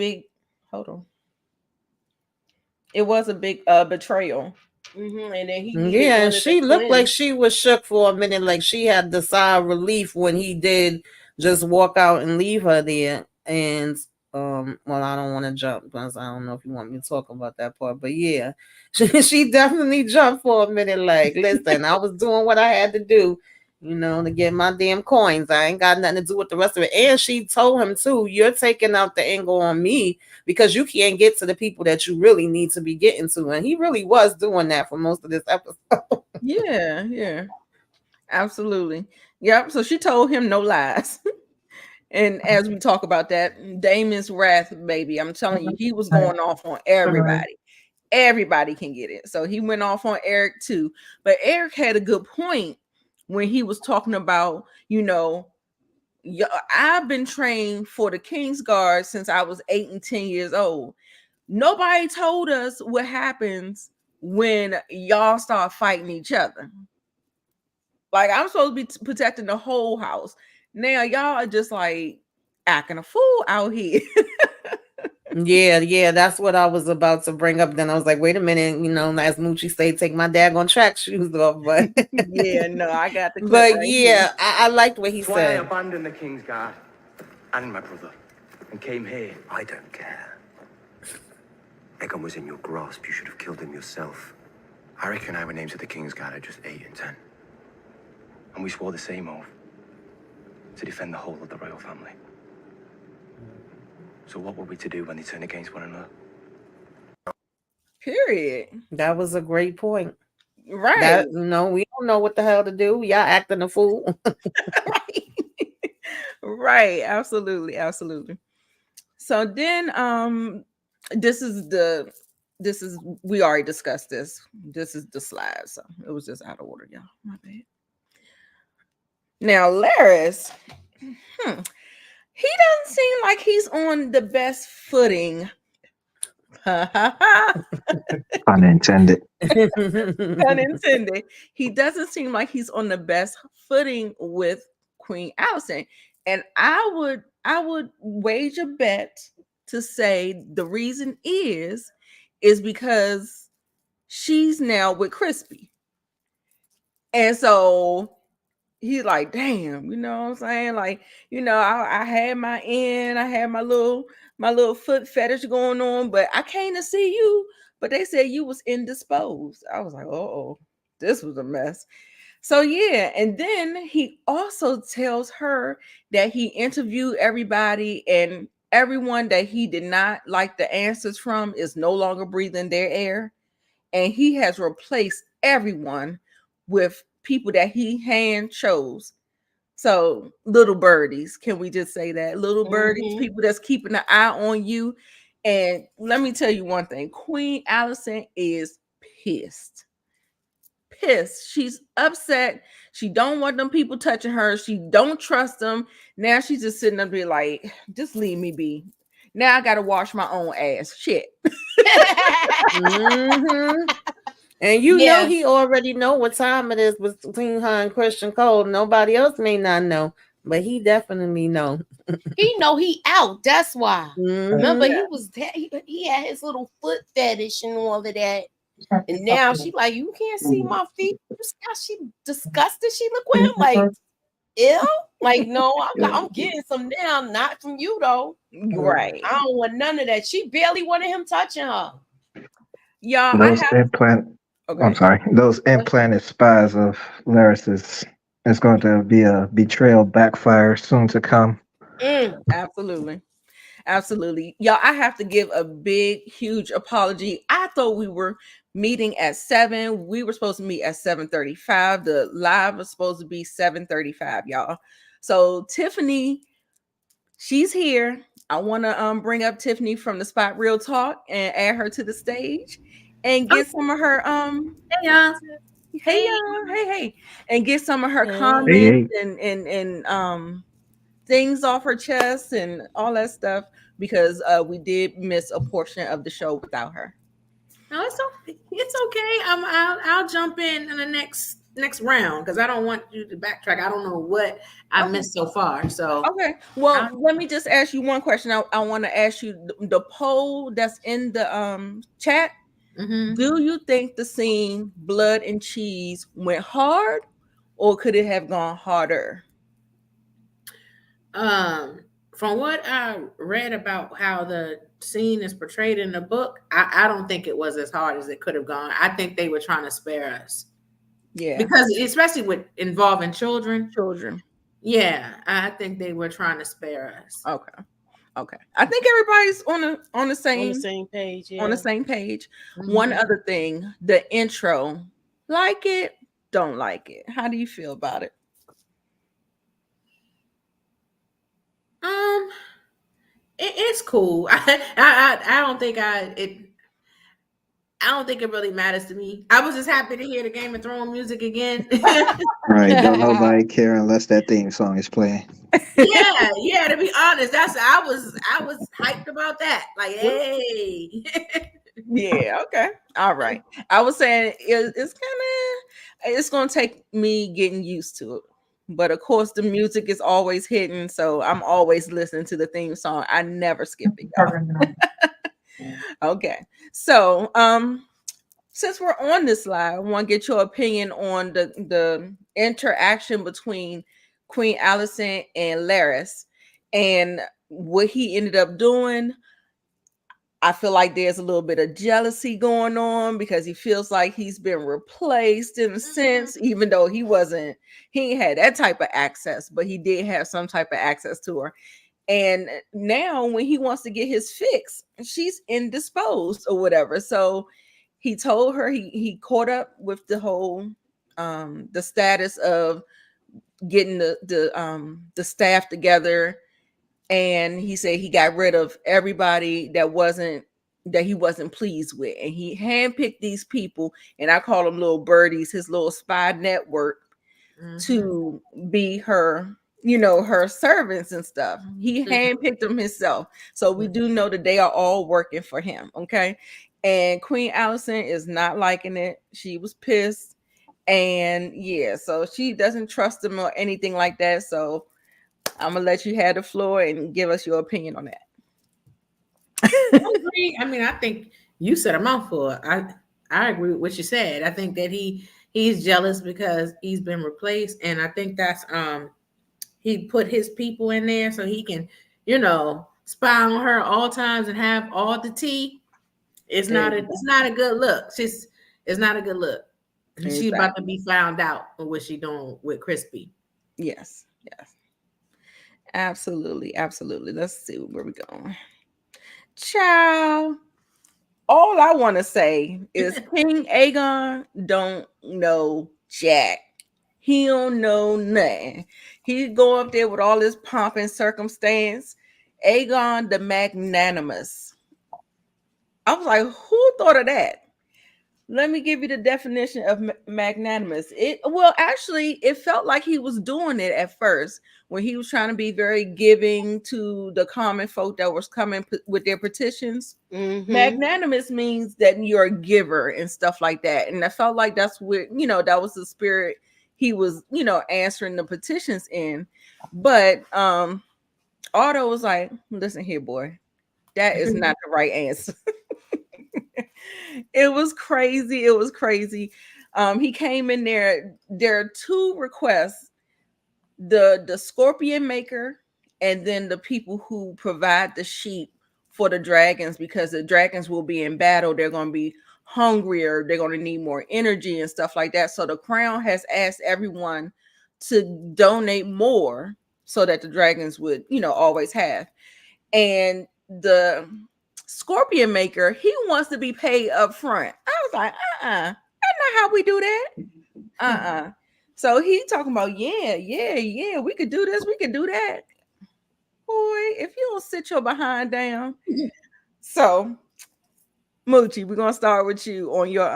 big betrayal. Mm-hmm. And then and she looked like she was shook for a minute. Like, she had the sigh of relief when he did just walk out and leave her there. And well, I don't want to jump because I don't know if you want me to talk about that part, but yeah, she definitely jumped for a minute. Like, listen, I was doing what I had to do, to get my damn coins. I ain't got nothing to do with the rest of it. And she told him too, you're taking out the angle on me because you can't get to the people that you really need to be getting to. And he really was doing that for most of this episode. Yeah. Absolutely. Yep. So she told him no lies. And as we talk about that, Damon's wrath, baby, I'm telling you, he was going off on everybody. Everybody can get it. So he went off on Eric too. But Eric had a good point when he was talking about, I've been trained for the King's Guard since I was 8 and 10 years old. Nobody told us what happens when y'all start fighting each other. Like, I'm supposed to be protecting the whole house. Now y'all are just like acting a fool out here. Yeah, that's what I was about to bring up. Then I was like, wait a minute, as Moochie say, take my daggone track shoes off. But Yeah, no, I got the clip but right yeah, here. I liked what he That's why I said. abandoned the King's Guard and my brother and came here. I don't care. Egon was in your grasp. You should have killed him yourself. I reckon our names of the King's Guard are just 8 and 10. And we swore the same oath to defend the whole of the royal family. So what were we to do when they turned against one another? Period. That was a great point. Right. That, we don't know what the hell to do. Y'all acting a fool. Right. Right. Absolutely. Absolutely. So then we already discussed this. This is the slide. So it was just out of order, y'all. My bad. Now, Laris, he doesn't seem like he's on the best footing. Unintended. Unintended. He doesn't seem like he's on the best footing with Queen Allison. And I would wage a bet to say the reason is because she's now with Crispy. And so he's like, damn, you know what I'm saying? Like, I had my end, I had my little foot fetish going on, but I came to see you. But they said you was indisposed. I was like, oh, this was a mess. So yeah, and then he also tells her that he interviewed everybody, and everyone that he did not like the answers from is no longer breathing their air. And he has replaced everyone with people that he hand chose. So little birdies, can we just say that? Little birdies, people that's keeping an eye on you. And let me tell you one thing, Queen Allison is pissed. She's upset. She don't want them people touching her. She don't trust them. Now she's just sitting up there like, just leave me be. Now I gotta wash my own ass. Shit. And know he already know what time it is between her and Christian Cole. Nobody else may not know, but he definitely know. He know he out. That's why. Remember, he had his little foot fetish and all of that. And now she like, you can't see my feet. She disgusted. She look where I'm like, ew. Like, no, I'm getting some now, not from you though. Right. I don't want none of that. She barely wanted him touching her. Y'all, I'm sorry. Those implanted spies of Laris's is going to be a betrayal backfire soon to come. Absolutely. Absolutely. Y'all, I have to give a big, huge apology. I thought we were meeting at 7. We were supposed to meet at 7:35. The live was supposed to be 7:35, y'all. So Tiffany, she's here. I want to bring up Tiffany from the Spot Real Talk and add her to the stage and get some of her hey, and get some of her comments and things off her chest and all that stuff, because we did miss a portion of the show without her. No, it's okay. I'll jump in the next round because I don't want you to backtrack. I don't know what I missed so far. So okay, well, let me just ask you one question. I want to ask you the poll that's in the chat. Do you think the scene Blood and Cheese went hard, or could it have gone harder? From what I read about how the scene is portrayed in the book, I don't think it was as hard as it could have gone. I think they were trying to spare us. Yeah, because especially with involving children. Yeah, I think they were trying to spare us. Okay. I think everybody's on the same page. Yeah. On the same page. One other thing, the intro, like it don't like it. How do you feel about it? It's cool. I don't think I don't think it really matters to me. I was just happy to hear the Game of Thrones music again. Right. Don't nobody care unless that theme song is playing. yeah. To be honest, I was hyped about that. Like, hey. Yeah, okay. All right. I was saying it's gonna take me getting used to it. But of course the music is always hidden, so I'm always listening to the theme song. I never skip it, y'all. Okay. So since we're on this live, I want to get your opinion on the interaction between Queen Allison and Laris and what he ended up doing. I feel like there's a little bit of jealousy going on because he feels like he's been replaced in a sense, even though he ain't had that type of access, but he did have some type of access to her. And now when he wants to get his fix, she's indisposed or whatever. So he told her he caught up with the whole the status of getting the staff together, and he said he got rid of everybody that he wasn't pleased with, and he handpicked these people, and I call them little birdies, his little spy network, to be her, her servants and stuff. He handpicked them himself, so we do know that they are all working for him. Okay, and Queen Allison is not liking it. She was pissed, and yeah, so she doesn't trust him or anything like that. So I'm gonna let you have the floor and give us your opinion on that. I agree. I mean, I think you said a mouthful. I agree with what you said. I think that he's jealous because he's been replaced, and I think that's he put his people in there so he can, spy on her all times and have all the tea. It's not a good look. It's not a good look. She about to be found out on what she doing with Crispy. Yes. Absolutely. Let's see where we're going. Ciao. All I want to say is King Aegon don't know jack. He don't know nothing. He go up there with all this pomp and circumstance. Aegon the Magnanimous. I was like, who thought of that? Let me give you the definition of magnanimous. Actually, it felt like he was doing it at first when he was trying to be very giving to the common folk that was coming with their petitions. Magnanimous means that you're a giver and stuff like that. And I felt like that's what, that was the spirit he was, answering the petitions in. But Otto was like, listen here, boy, that is not the right answer. It was crazy. He came in there. There are two requests: the scorpion maker, and then the people who provide the sheep for the dragons, because the dragons will be in battle. They're going to be hungrier. They're going to need more energy and stuff like that. So the crown has asked everyone to donate more so that the dragons would, always have. And the scorpion maker, he wants to be paid up front. I was like, that's not how we do that. So he talking about, yeah, we could do this, we could do that. Boy, if you don't sit your behind down. So Moochie, we're gonna start with you on your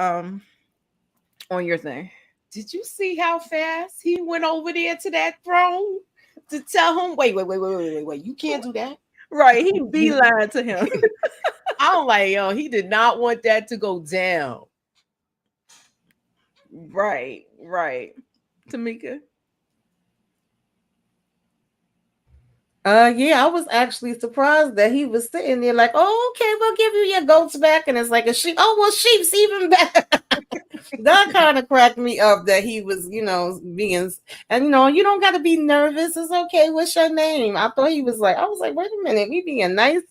thing. Did you see how fast he went over there to that throne to tell him, wait, you can't do that? Right, he beeline to him. I'm like, yo, he did not want that to go down. Right. Tamika. Yeah, I was actually surprised that he was sitting there like, oh, okay, we'll give you your goats back. And it's like a sheep. Oh, well, sheep's even better. That kind of cracked me up that he was, being, and you don't got to be nervous. It's okay. What's your name? I thought he was like, I was like, wait a minute, we being nice.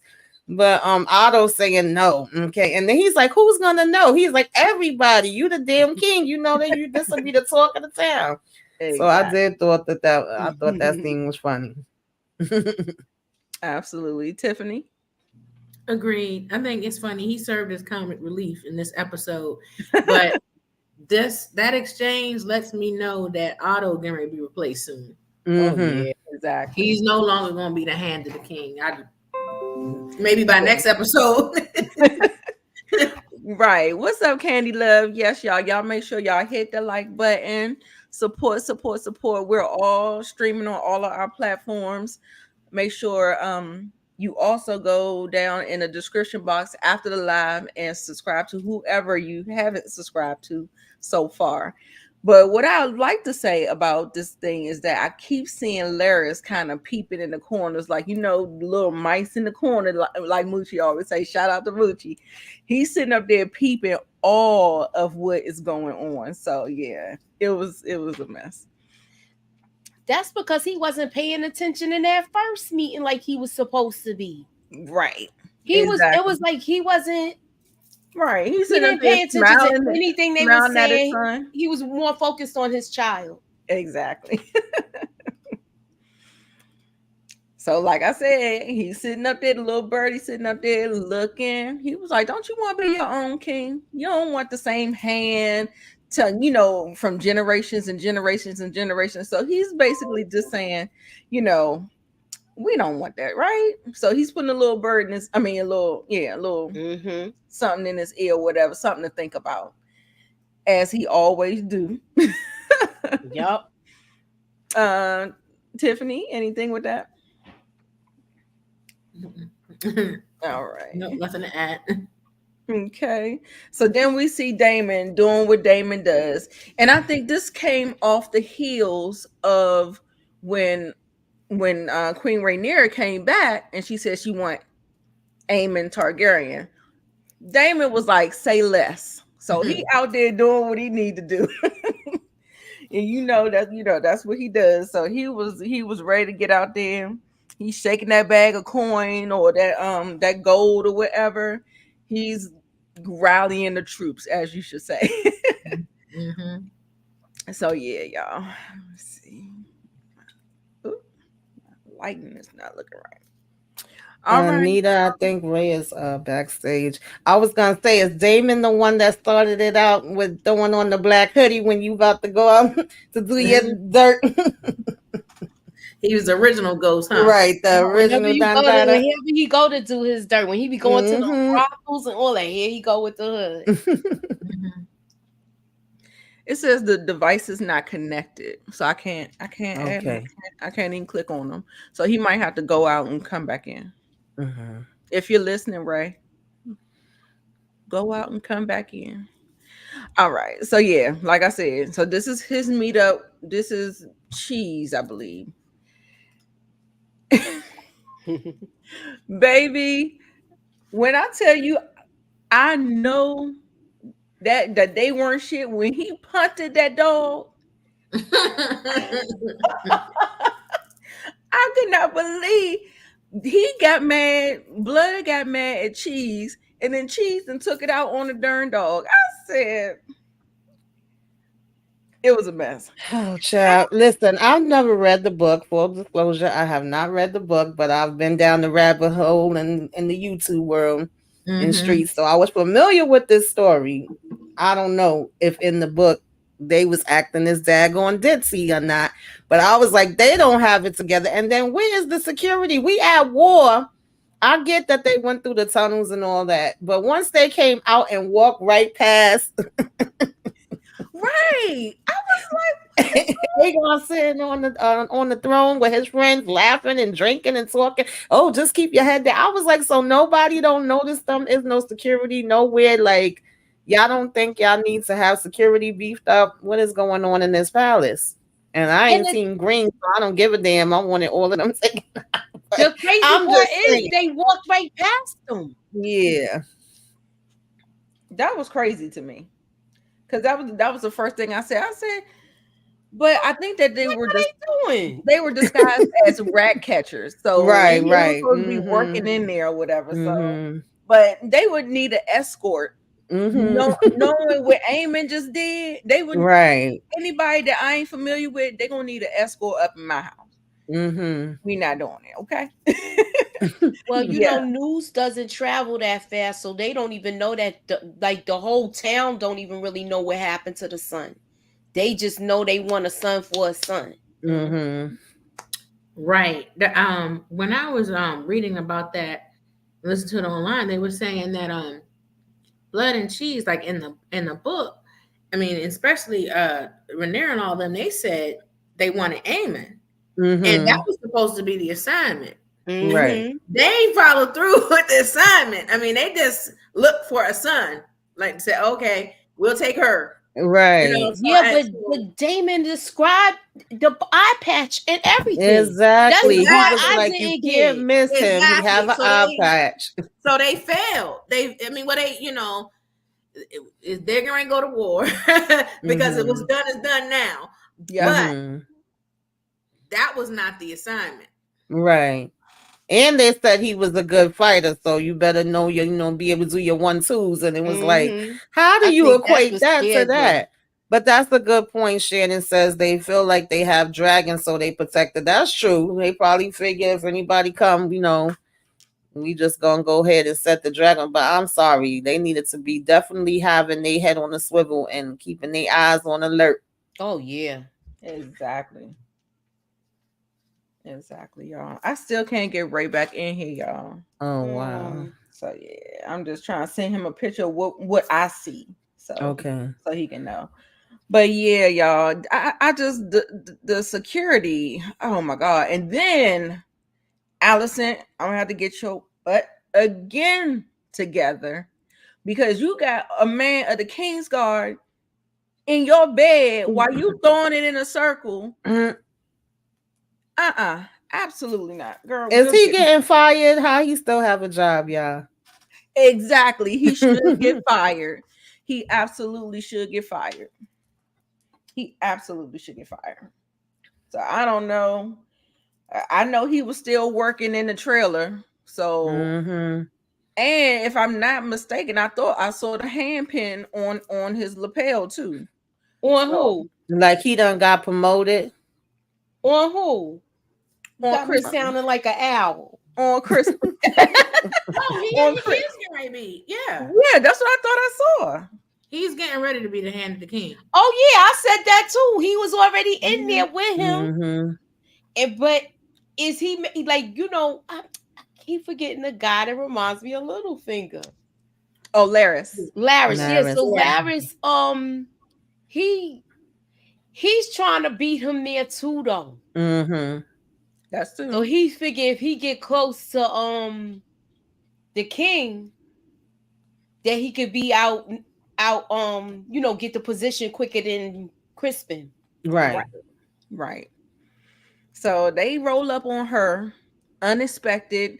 But Otto saying no. Okay. And then he's like, who's gonna know? He's like, everybody, you the damn king. You know that this will be the talk of the town. Exactly. So I did thought that scene was funny. Absolutely. Tiffany. Agreed. I think it's funny. He served as comic relief in this episode, but that exchange lets me know that Otto getting ready to be replaced soon. Oh yeah, exactly. He's no longer going to be the hand of the king. Maybe by next episode. Right. What's up, Candy Love? Yes, y'all. Y'all make sure y'all hit the like button. Support, support, support. We're all streaming on all of our platforms. Make sure you also go down in the description box after the live and subscribe to whoever you haven't subscribed to so far. But what I would like to say about this thing is that I keep seeing Laris kind of peeping in the corners, like, you know, little mice in the corner, like Moochie always say. Shout out to Moochie. He's sitting up there peeping all of what is going on. So yeah, it was a mess. That's because he wasn't paying attention in that first meeting like he was supposed to be. Right. It was like he wasn't. Right. He didn't pay attention to anything they were saying. He was more focused on his child. Exactly. So, like I said, he's sitting up there, the little birdie sitting up there looking. He was like, "Don't you want to be your own king? You don't want the same hand to, you know, from generations and generations and generations." So he's basically just saying, you know, we don't want that, right? So he's putting a little bird in his, a little something in his ear, whatever, something to think about, as he always do. Yup. Tiffany, anything with that? All right. No, nothing to add. Okay. So then we see Damon doing what Damon does. And I think this came off the heels of when Queen Rhaenyra came back and she said she want Aemon Targaryen. Damon was like, say less. So he out there doing what he need to do. And that's what he does. So he was ready to get out there. He's shaking that bag of coin or that gold or whatever. He's rallying the troops, as you should say. So yeah, y'all. Let's see. Ooh, lighting is not looking right. Anita, I think Ray is backstage. I was gonna say, is Damon the one that started it out with throwing on the black hoodie when you about to go out to do your dirt? He was the original ghost, huh? Right, the original. Whenever he go to do his dirt, when he be going to the brothels and all that, here he go with the hood. It says the device is not connected, so I can't add him. I can't even click on them. So he might have to go out and come back in. If you're listening, Ray, go out and come back in. All right. So yeah, like I said, so this is his meetup. This is Cheese, I believe. Baby, when I tell you, I know that they weren't shit when he punted that dog. I could not believe he got mad. Blood got mad at Cheese, and then Cheese and took it out on the darn dog. I said it was a mess. Oh, child. Listen, I've never read the book. Full disclosure, I have not read the book, but I've been down the rabbit hole in the YouTube world and streets. So I was familiar with this story. I don't know if in the book they was acting as daggone ditzy or not, but I was like, they don't have it together. And then where is the security? We at war. I get that they went through the tunnels and all that, but once they came out and walked right past. Right. I was like, they gonna sit on the throne with his friends laughing and drinking and talking. Oh, just keep your head down. I was like, so nobody don't notice them? Is no security nowhere? Like, y'all don't think y'all need to have security beefed up? What is going on in this palace? And I ain't seen green, so I don't give a damn. I wanted all of them taken out. The crazy part is they walked right past them. Yeah. That was crazy to me. Because that was the first thing I said. I said, but I think that they were doing. They were disguised as rat catchers. So right. They were supposed to be working in there or whatever. So, but they would need an escort. Knowing what Aemon just did, they would anybody that I ain't familiar with, they're gonna need an escort up in my house. We not doing it, okay? Well, you Yeah. know, news doesn't travel that fast, so they don't even know that. The whole town don't even really know what happened to the son. They just know they want a son for a son. Mm-hmm. Right. When I was reading about that, listen to it online, they were saying that Blood and Cheese, like in the book, I mean, especially Rhaenyra and all them, they said they wanted Aemon. And that Mm-hmm. was supposed to be the assignment. Right. Mm-hmm. They ain't followed through with the assignment. I mean, they just looked for a son, like say, okay, we'll take her. You know, Right. Yeah, so, but Damon described the eye patch and everything. That's the Exactly. He part was I exactly, like, you didn't can't get. miss him. He have exactly. an eye patch. So they failed. I mean, well, they, you know, they're going to go to war because it was Mm-hmm. done is done now. Yep. But Mm-hmm. that was not the assignment. Right. And they said he was a good fighter, so you better know be able to do your 1-2s. And it was like, Mm-hmm. how do I you think that's equate what that to scared them. that? But that's a good point. Shannon says they feel like they have dragons, so they protect it. That's true. They probably figure if anybody come, we just gonna go ahead and set the dragon. But I'm sorry, they needed to be definitely having their head on a swivel and keeping their eyes on alert. Oh yeah. Exactly. Exactly, y'all. I still can't get right back in here, y'all. Oh wow. So yeah, I'm just trying to send him a picture of what I see, Okay. so he can know. But yeah, y'all, I just the security. Oh my god! And then Allison, I'm gonna have to get your butt again together because you got a man of the King's Guard in your bed while you throwing it in a circle. Mm. Absolutely not, girl. Is he getting fired? How he still have a job, y'all? Exactly. He should get fired. He absolutely should get fired. He absolutely should get fired. So I don't know. I know he was still working in the trailer. So, Mm-hmm. and if I'm not mistaken, I thought I saw the handpin on his lapel too. On So, who? Like he done got promoted. On who? You on got me Chris, sounding like an owl. on Chris, Oh, he on is Chris. getting ready to be. Yeah. Yeah, that's what I thought I saw. He's getting ready to be the hand of the king. Oh yeah, I said that too. He was already in there with him. Mm-hmm. But is he like, I keep forgetting the guy that reminds me of Littlefinger. Oh, Laris. Laris. Yeah, Laris. so Laris, he's trying to beat him there too though. Mm-hmm. That's true. So he figure if he get close to the king, that he could be out get the position quicker than Crispin. Right. Right. So they roll up on her unexpected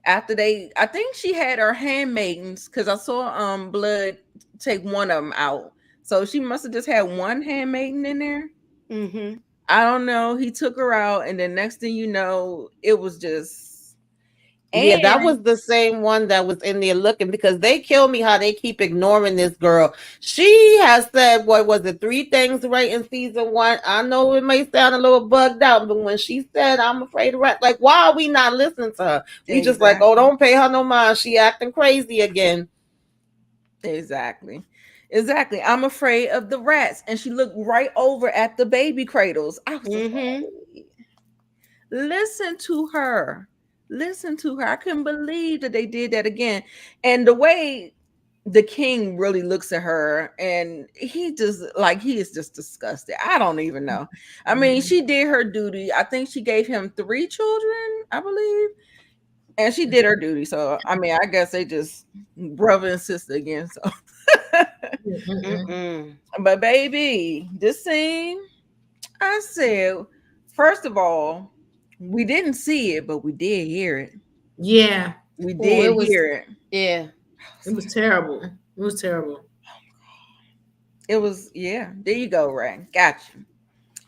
after I think she had her handmaidens because I saw Blood take one of them out. So she must have just had one handmaiden in there. Mm-hmm. I don't know. He took her out, and then next thing you know, it was just Yeah, that and was the same one that was in there looking because they kill me how they keep ignoring this girl. She has said, what was it, 3 things right in season 1. I know it may sound a little bugged out, but when she said, I'm afraid of rats, like, why are we not listening to her? We just like, oh, don't pay her no mind. She acting crazy again. Exactly. I'm afraid of the rats. And she looked right over at the baby cradles. I was just like, listen to her. I couldn't believe that they did that again. And the way the king really looks at her and he is just disgusted. I don't even know. I mean, she did her duty. I think she gave him 3 children, I believe. And she did her duty. So I mean, I guess they just brother and sister again. So but baby, this scene, I said, first of all, we didn't see it, but we did hear it. Yeah. We did hear it. Yeah. It was terrible. It was terrible. It was, yeah. There you go, Ray. Got you.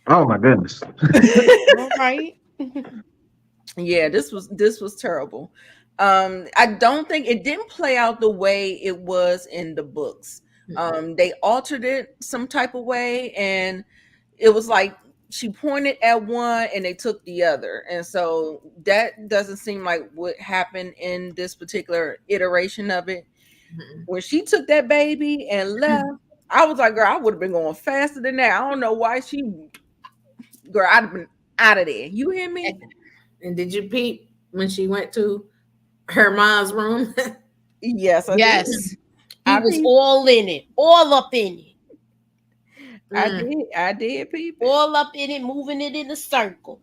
Oh my goodness. All right. Yeah, this was terrible. I don't think it didn't play out the way it was in the books. They altered it some type of way, and it was like she pointed at one and they took the other, and so that doesn't seem like what happened in this particular iteration of it. Mhm. When she took that baby and left, I was like, girl, I would have been going faster than that. I don't know why girl, I'd have been out of there. You hear me? And did you peep when she went to her mom's room? Yes, I did. Yes. He I was peeped. all in it, all up in it, I did people. all up in it, moving it in a circle.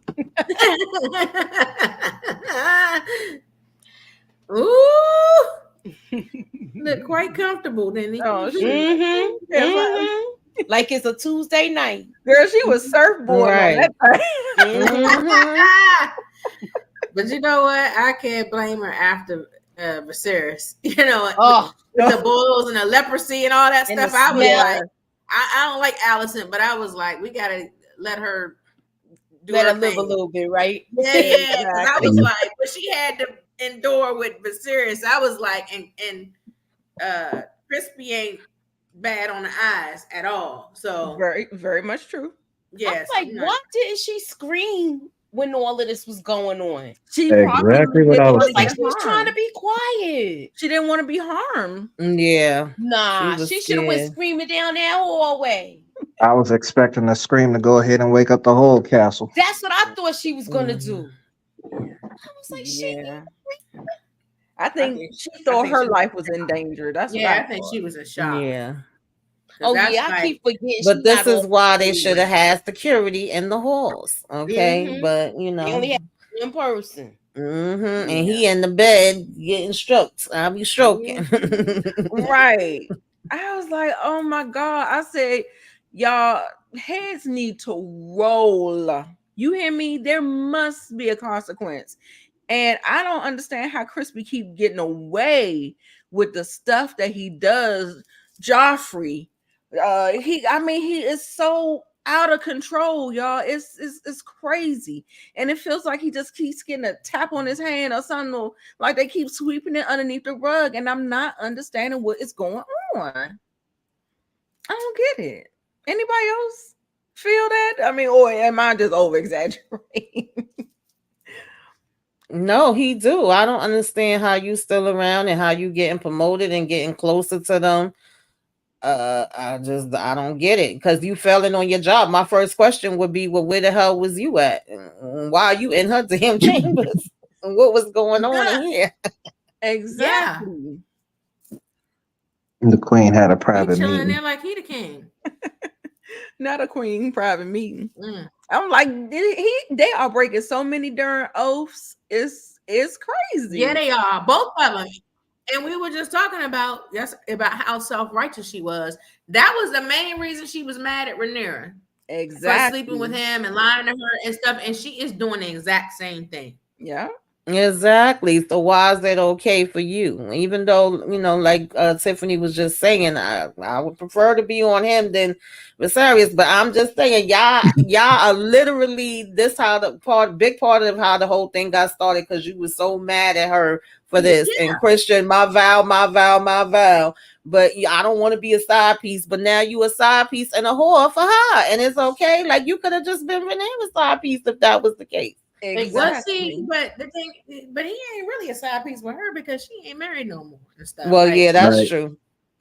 Ooh, look quite comfortable, didn't he? Oh, she, Mm-hmm. yes, Like it's a Tuesday night. girl, she was surfboard on that thing. Mhm. But you know what? I can't blame her after Viserys. You know, Oh, with the boils and the leprosy and all that And stuff. the I was smell. like, I don't like Allison, but I was like, we gotta let her do let her her live thing. a little bit, right? Yeah, 'cause I was Exactly. like, but she had to endure with Viserys. I was like, and Crispy ain't bad on the eyes at all. So Very, very much true. yes, I'm like, why didn't she scream when all of this was going on? She Exactly probably what I didn't was want to Like get she was trying to harmed. be quiet. She didn't want to be harmed. Yeah. Nah, was she should have went scared. screaming down that hallway. I was expecting the scream to go ahead and wake up the whole castle. That's what I thought she was gonna Mhm. do. I was like, Yeah. I think think- she I thought think her she- life was in danger. That's what yeah, I I think thought. she was in shock. Yeah. 'Cause oh that's yeah, I like- keep forgetting. But she this not is all- why they should have had security in the halls. Okay. Mhm. But you They know. only had one person. And he in the bed getting stroked. I'll be stroking. Right. I was like, oh my God. I said, y'all, heads need to roll. You hear me? There must be a consequence. And I don't understand how Crispy keep getting away with the stuff that he does. Joffrey, he is so out of control, y'all. It's crazy, and it feels like he just keeps getting a tap on his hand or something, or like they keep sweeping it underneath the rug, and I'm not understanding what is going on. I don't get it. Anybody else feel that? I mean, or am I just over exaggerating? No, he do. I don't understand how you still around and how you getting promoted and getting closer to them. I don't get it because you failing on your job. My first question would be, well, where the hell was you at? Why are you in her damn chambers? What was going on in here? Exactly. The queen had a He private chilling meeting. there like he the king. Not a queen private meeting. Mm. I'm like, they are breaking so many darn oaths. It's crazy. Yeah, they are both of them. And we were just talking about how self-righteous she was. That was the main reason she was mad at Rhaenyra Exactly. for sleeping with him and lying to her and stuff. And she is doing the exact same thing. Yeah. Exactly. So why is that okay for you? Even though, like Tiffany was just saying, I would prefer to be on him than Viserys. But I'm just saying, y'all are literally big part of how the whole thing got started because you were so mad at her for this. Yeah. And Christian, my vow. But I don't want to be a side piece. But now you a side piece and a whore for her, and it's okay. Like you could have just been Rhaenyra's side piece if that was the case. Exactly. But the thing, but he ain't really a side piece with her because she ain't married no more and stuff. Well, yeah, that's Right. true.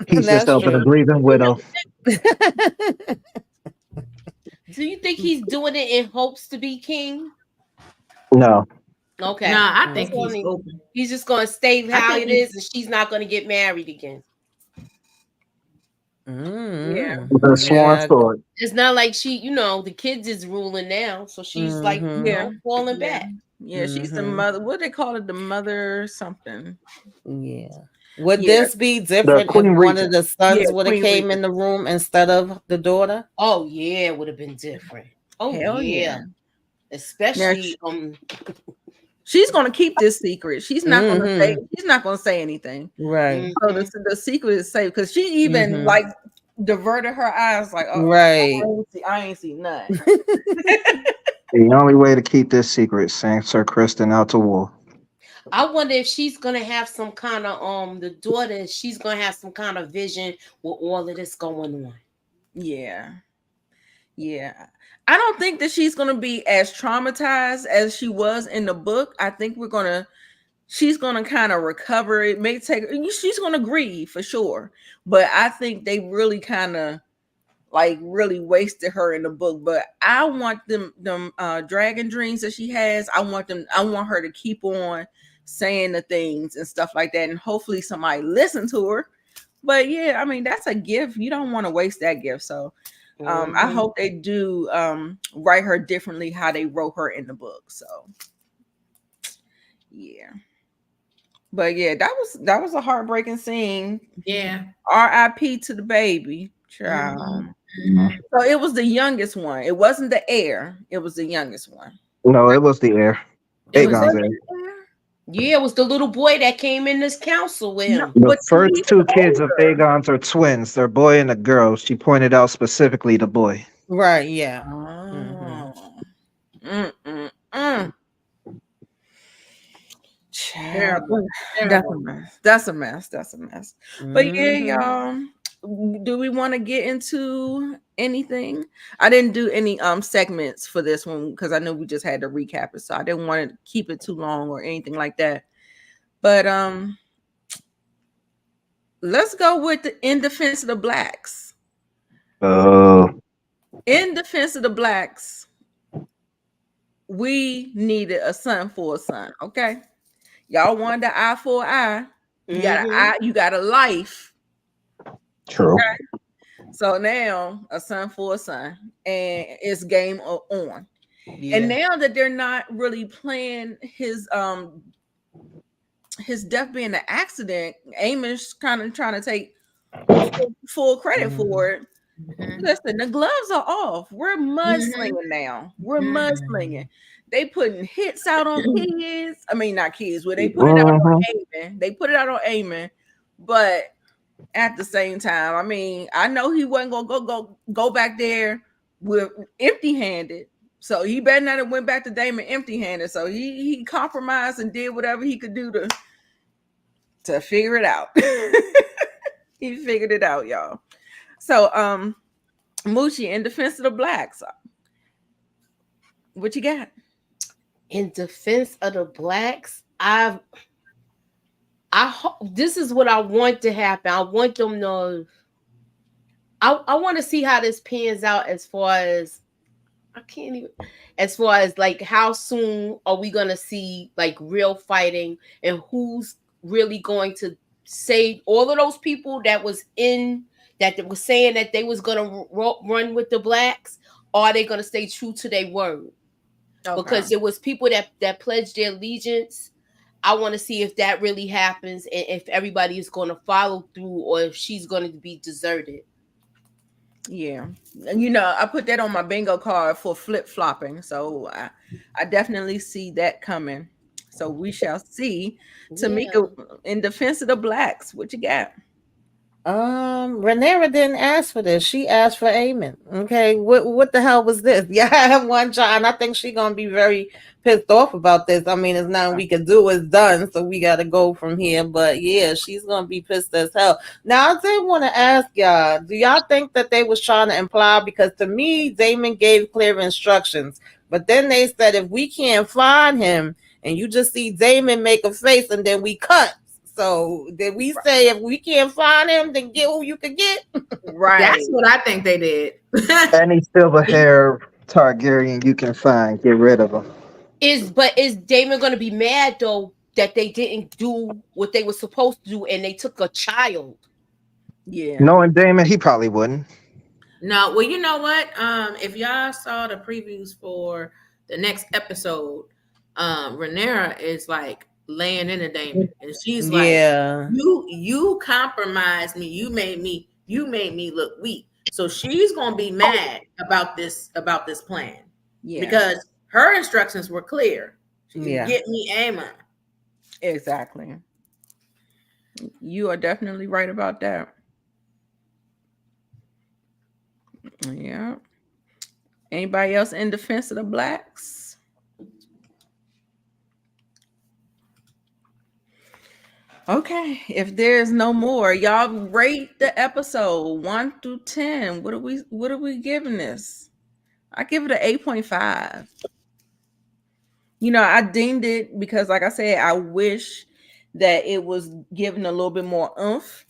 He's just That's open a true. grieving widow. Do you think he's doing it in hopes to be king? No. Okay. No, I think That's he's only- open. He's just gonna stay how think it is, and she's not gonna get married again. Yeah. With a sworn sword. It's not like the kids is ruling now, so she's like, Yeah. falling Yeah. back. Yeah, she's the mother. What do they call it? The mother something. Yeah. Would Yeah. this be different if Queen one of Regent. the sons Yeah, would have Queen came Regent. in the room instead of the daughter? Oh yeah, it would have been different. Oh Hell yeah. Especially She's gonna keep this secret. She's not gonna say. Mhm. She's not gonna say anything. Right. So the secret is safe because she even Mhm. like diverted her eyes. Like, oh, Right. I ain't see nothing. The only way to keep this secret is send Sir Kristen out to war. I wonder if she's gonna have some kind of the daughter. She's gonna have some kind of vision with all of this going on. Yeah. Yeah. I don't think that she's going to be as traumatized as she was in the book. I think she's going to kind of recover. It may take, she's going to grieve for sure. But I think they really kind of like really wasted her in the book. But I want them dragon dreams that she has. I want her to keep on saying the things and stuff like that. And hopefully somebody listen to her. But yeah, I mean, that's a gift. You don't want to waste that gift. So I hope they do write her differently how they wrote her in the book. So yeah. But yeah, that was a heartbreaking scene. Yeah. R.I.P. to the baby. Child. Mhm. So it was the youngest one. It wasn't the heir. It was the youngest one. No, it was the heir. It was Aegon's Was heir. it the heir? Yeah, it was the little boy that came in this council with No, him. The but he first two was kids of older. Aegon's are twins. They're boy and a girl. She pointed out specifically the boy. Right, yeah. Oh. Mm-mm-mm. Child, terrible. that's a Terrible. mess. That's a mess. That's a mess. But yeah, y'all. Do we want to get into anything? I didn't do any segments for this one because I know we just had to recap it, so I didn't want to keep it too long or anything like that. But let's go with the In Defense of the Blacks. Oh, In Defense of the Blacks, we needed a son for a son. Okay, y'all wanted the eye for an eye. You got an eye. You got a life. true. Okay. So now a son for a son, and it's game on. Yeah. And now that they're not really playing his death being an accident, Amish kind of trying to take full credit for it. Mhm. Listen, the gloves are off. We're Mhm. mudslinging now. We're Mhm. mudslinging. They putting hits out on kids. I mean, not kids. Where they put it out Mhm. on Eamon. They put it out on Eamon, but at the same time, I mean, I know he wasn't gonna go back there with empty-handed. So he better not have went back to Damon empty-handed. So he compromised and did whatever he could do to figure it out. He figured it out, y'all. So Moochie, In Defense of the Blacks, what you got? In defense of the blacks, this is what I want to happen. I want them to. I want to see how this pans out as far as I can't even. As far as like how soon are we gonna see like real fighting and who's really going to save all of those people that was in that was saying that they was gonna run with the blacks? Or are they gonna stay true to their word? Okay. Because it was people that pledged their allegiance. I want to see if that really happens and if everybody is going to follow through or if she's going to be deserted. Yeah. And I put that on my bingo card for flip-flopping. So I definitely see that coming. So we shall see. Yeah. Tamika, In Defense of the Blacks, what you got? Renera didn't ask for this. She asked for Amen. Okay, what the hell was this? Yeah, I have one child, and I think she's gonna be very pissed off about this. I mean, there's nothing we can do. It's done, so we gotta go from here. But yeah, she's gonna be pissed as hell. Now, I did want to ask y'all: do y'all think that they was trying to imply? Because to me, Damon gave clear instructions, but then they said if we can't find him, and you just see Damon make a face, and then we cut. So did we say if we can't find him, then get who you can get? Right. That's what I think they did. Any silver hair Targaryen you can find, get rid of him. Is Damon going to be mad though that they didn't do what they were supposed to do and they took a child? Yeah. Knowing Damon, he probably wouldn't. No, well, you know what? If y'all saw the previews for the next episode, Rhaenyra is like laying in a Damon, and she's like, Yeah. You compromised me. You made me look weak. So she's gonna be mad about this plan Yeah. because her instructions were clear. Yeah. Get me Aemon. Exactly. You are definitely right about that. Yeah. Anybody else in defense of the blacks? Okay, if there's no more, y'all rate the episode 1 through 10. What are we giving this? I give it an 8.5. You know, I dinged it because, like I said, I wish that it was given a little bit more oomph.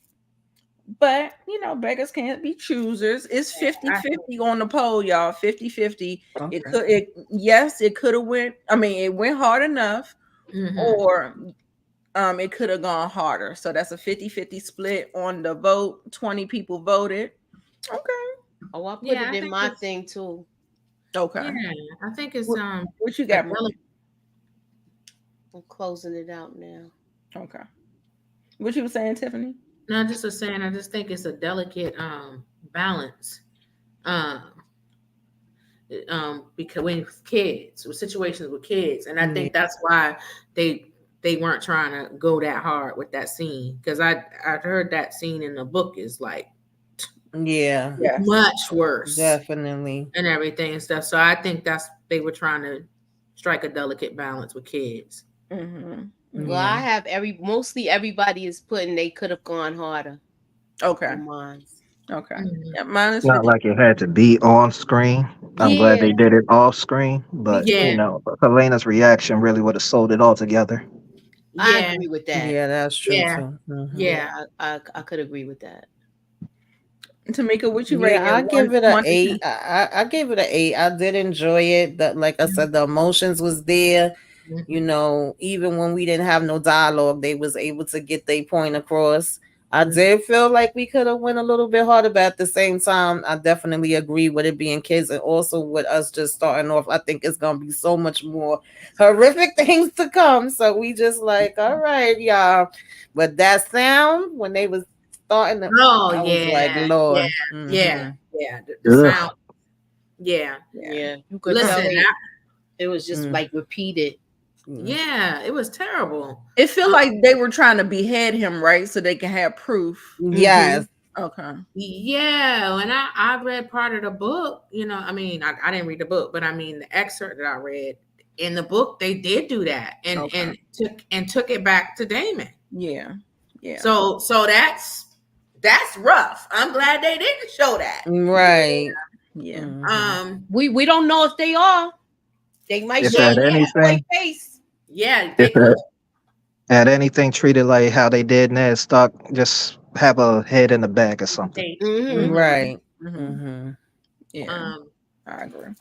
But, you know, beggars can't be choosers. It's 50-50 on the poll, y'all. 50-50. Okay. It could have went, I mean, it went hard enough, or it could have gone harder. So that's a 50-50 split on the vote. 20 people voted. Okay. Oh, I put Yeah, it I in think my it's- thing too. Okay. Yeah, I think it's What you got, Monique? I'm closing it out now. Okay. What you were saying, Tiffany? no, just a saying. I just think it's a delicate balance. Um, because with kids, with situations with kids, and I think that's why they weren't trying to go that hard with that scene, because I heard that scene in the book is like Yeah, much worse definitely. and everything and stuff. So I think they were trying to strike a delicate balance with kids. Well, I have mostly everybody is putting they could have gone harder. Okay. On mine. Okay. Yeah, mine is It's not like it had to be on screen. I'm glad they did it off screen, but Yeah. you know, Helena's reaction really would have sold it all together. I agree with that. Yeah, that's true Yeah. too. Yeah. I could agree with that. Tamika, what you rate? Yeah, I give it an 8. I gave it an 8. I did enjoy it. Like I said, the emotions was there. You know, even when we didn't have no dialogue, they was able to get their point across. I did feel like we could have went a little bit harder, but at the same time, I definitely agree with it being kids, and also with us just starting off. I think it's gonna be so much more horrific things to come. So we just like, all right, y'all. But that sound when they was starting to, I was like, Lord, yeah. The sound, yeah. You could tell Listen, it was just like repeated. Yeah, it was terrible. It feel like they were trying to behead him, right? So they can have proof. Yes. Okay. Yeah, and I read part of the book. You know, I mean, I didn't read the book, but I mean the excerpt that I read in the book, they did do that, and took it back to Damon. Yeah. So that's rough. I'm glad they didn't show that. Right. Yeah. We don't know if they are. They might If show at a anything, white face. Yeah, if at anything treated like how they did Ned Stark, just have a head in the back or something. Right. Yeah. I agree.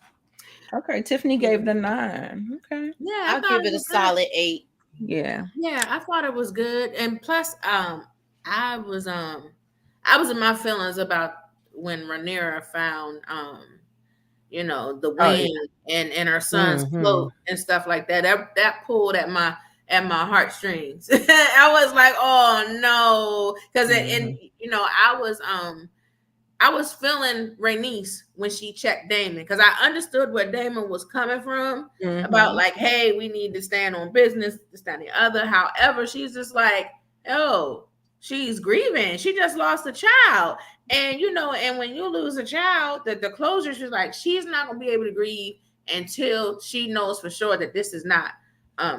Okay, Tiffany gave it a 9. Okay. Yeah, I'll give it a solid 8. Yeah. Yeah, I thought it was good, and plus, I was in my feelings about when Rhaenyra found, you know, the wing and her son's float and stuff like that. That pulled at my heartstrings. I was like, oh no, because and you know, I was feeling Rhaenys when she checked Damon, because I understood where Damon was coming from about like, hey, we need to stand on business, this, that, and the other. However, she's just like, oh, she's grieving. She just lost a child. And, you know, and when you lose a child, the closure, she's like, she's not going to be able to grieve until she knows for sure that this is not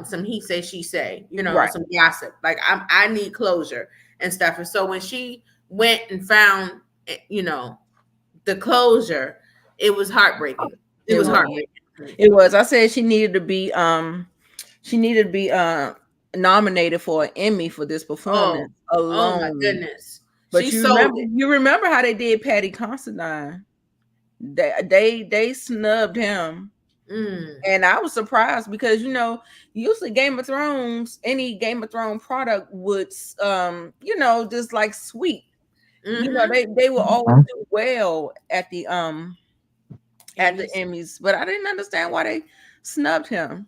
some he say, she say, you know, some gossip. Like, I need closure and stuff. And so when she went and found, you know, the closure, it was heartbreaking. It was heartbreaking. It was. I said she needed to be nominated for an Emmy for this performance alone. Oh my goodness. But you remember how they did Patty Considine. They snubbed him. And I was surprised because, you know, usually Game of Thrones, any Game of Thrones product would you know, just like sweep. You know, they will always do well at the Emmys, but I didn't understand why they snubbed him.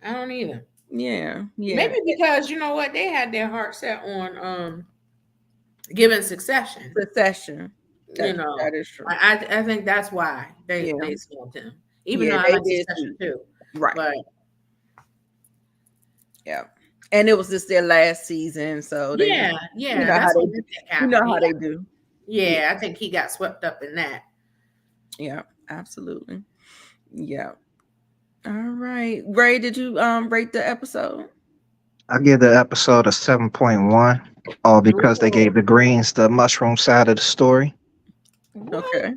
I don't either. Yeah. Maybe because, you know what, they had their heart set on giving Succession. You know, that is true. I think that's why they snubbed him. Even though I like Succession too. Right. But yeah. And it was just their last season, so they, you know how they do. Yeah, I think he got swept up in that. Yeah, absolutely. Yeah. All right, Ray, did you rate the episode? I give the episode a 7.1, all because they gave the Greens the mushroom side of the story. Okay.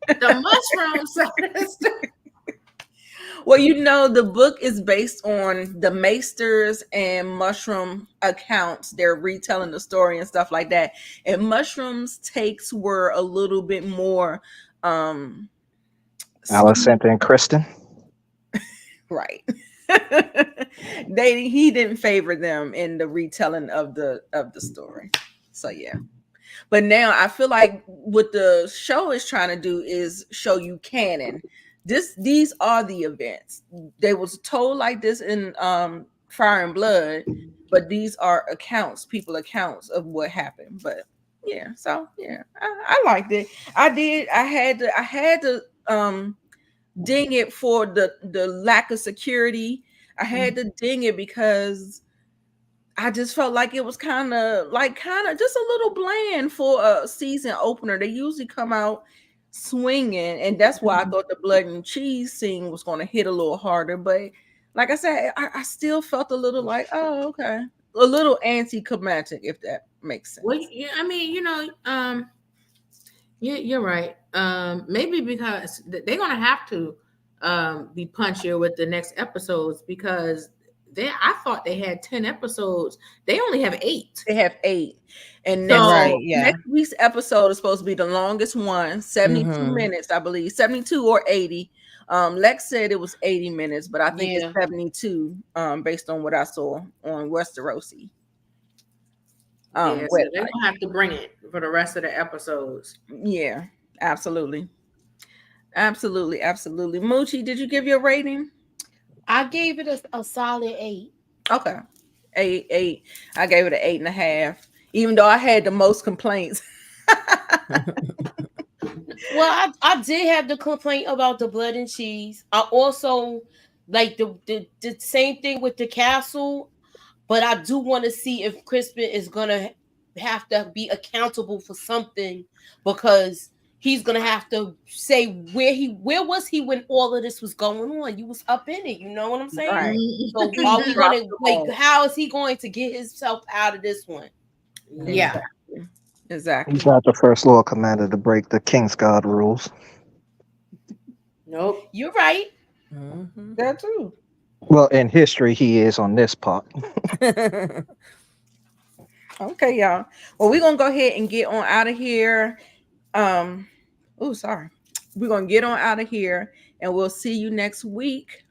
The mushroom side of the story. Well, you know, the book is based on the Maesters and Mushroom accounts. They're retelling the story and stuff like that. And Mushroom's takes were a little bit more skewed. Alicent and Kristen. Right. He didn't favor them in the retelling of the story. So yeah. But now I feel like what the show is trying to do is show you canon. These are the events. They was told like this in Fire and Blood, but these are people accounts of what happened. But yeah, so yeah, I liked it. I did. I had to ding it for the lack of security. I had to ding it because I just felt like it was kind of just a little bland for a season opener. They usually come out swinging, and that's why I thought the blood and cheese scene was going to hit a little harder. But like I said, I still felt a little like, oh, okay, a little anticlimactic, if that makes sense. Well, yeah, I mean, you're right. Maybe because they're gonna have to be punchier with the next episodes because I thought they had 10 episodes. They only have 8. They have 8. And So next week's episode is supposed to be the longest one, 72 minutes, I believe, 72 or 80. Lex said it was 80 minutes, but I think it's 72 based on what I saw on Westerosi. so they're gonna have to bring it for the rest of the episodes. Yeah, absolutely. Absolutely. Moochie, did you give your rating? I gave it a solid 8. Okay. 8. I gave it an 8.5, even though I had the most complaints. Well, I did have the complaint about the blood and cheese. I also like the same thing with the castle, but I do want to see if Crispin is gonna have to be accountable for something because he's gonna have to say where was he when all of this was going on. You was up in it, you know what I'm saying? Right. So are we gonna how is he going to get himself out of this one? Yeah. Exactly. He's not the first Lord Commander to break the King's God rules. Nope. You're right. That too. Well, in history, he is on this part. Okay, y'all. Well, we're gonna go ahead and get on out of here. Sorry. We're gonna get on out of here and we'll see you next week.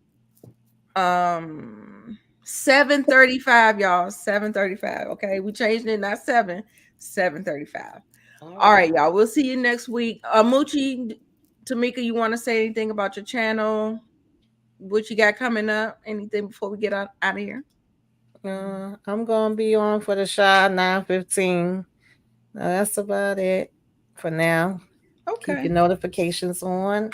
7:35, y'all. 7:35. Okay, we changed it, not 7:35. All right, y'all. We'll see you next week. Moochie, Tamika, you want to say anything about your channel? What you got coming up? Anything before we get out of here? I'm gonna be on for the Shy 9:15. That's about it for now. Okay. Keep your notifications on.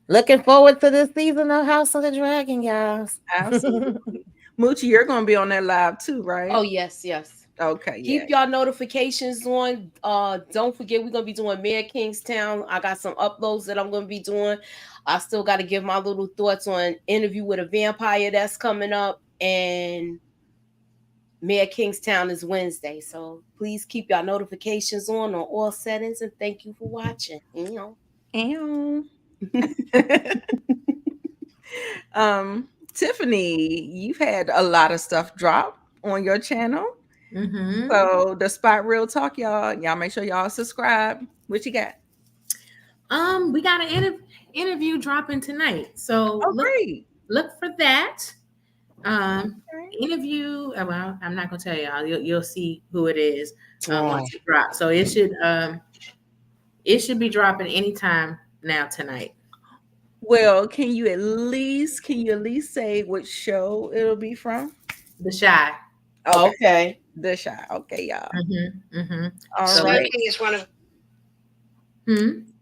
Looking forward to this season of House of the Dragon, guys. Absolutely. Moochie, you're gonna be on that live too, right? Oh, yes. Okay. Keep y'all notifications on. Don't forget we're gonna be doing Mayor Kingstown. I got some uploads that I'm gonna be doing. I still got to give my little thoughts on Interview with a Vampire that's coming up, and Mayor Kingstown is Wednesday. So please keep y'all notifications on all settings, and thank you for watching. Tiffany, you've had a lot of stuff drop on your channel. So the Spot Real Talk, y'all make sure y'all subscribe. What you got? We got an interview dropping tonight, so look for that. Interview. Well, I'm not gonna tell y'all. You'll see who it is once it drops. So it should be dropping anytime now tonight. Well, can you at least say which show it'll be from? The Shy. Okay. The Shy. Okay, y'all. All so right. Is one of.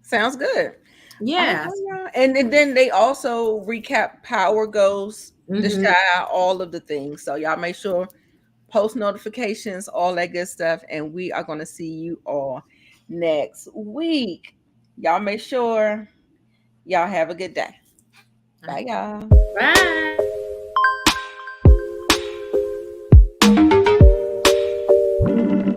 Sounds good. Yeah. And then they also recap Power Ghost, The Shy, all of the things. So y'all make sure post notifications, all that good stuff, and we are going to see you all next week. Y'all make sure y'all have a good day. Bye, y'all. Bye.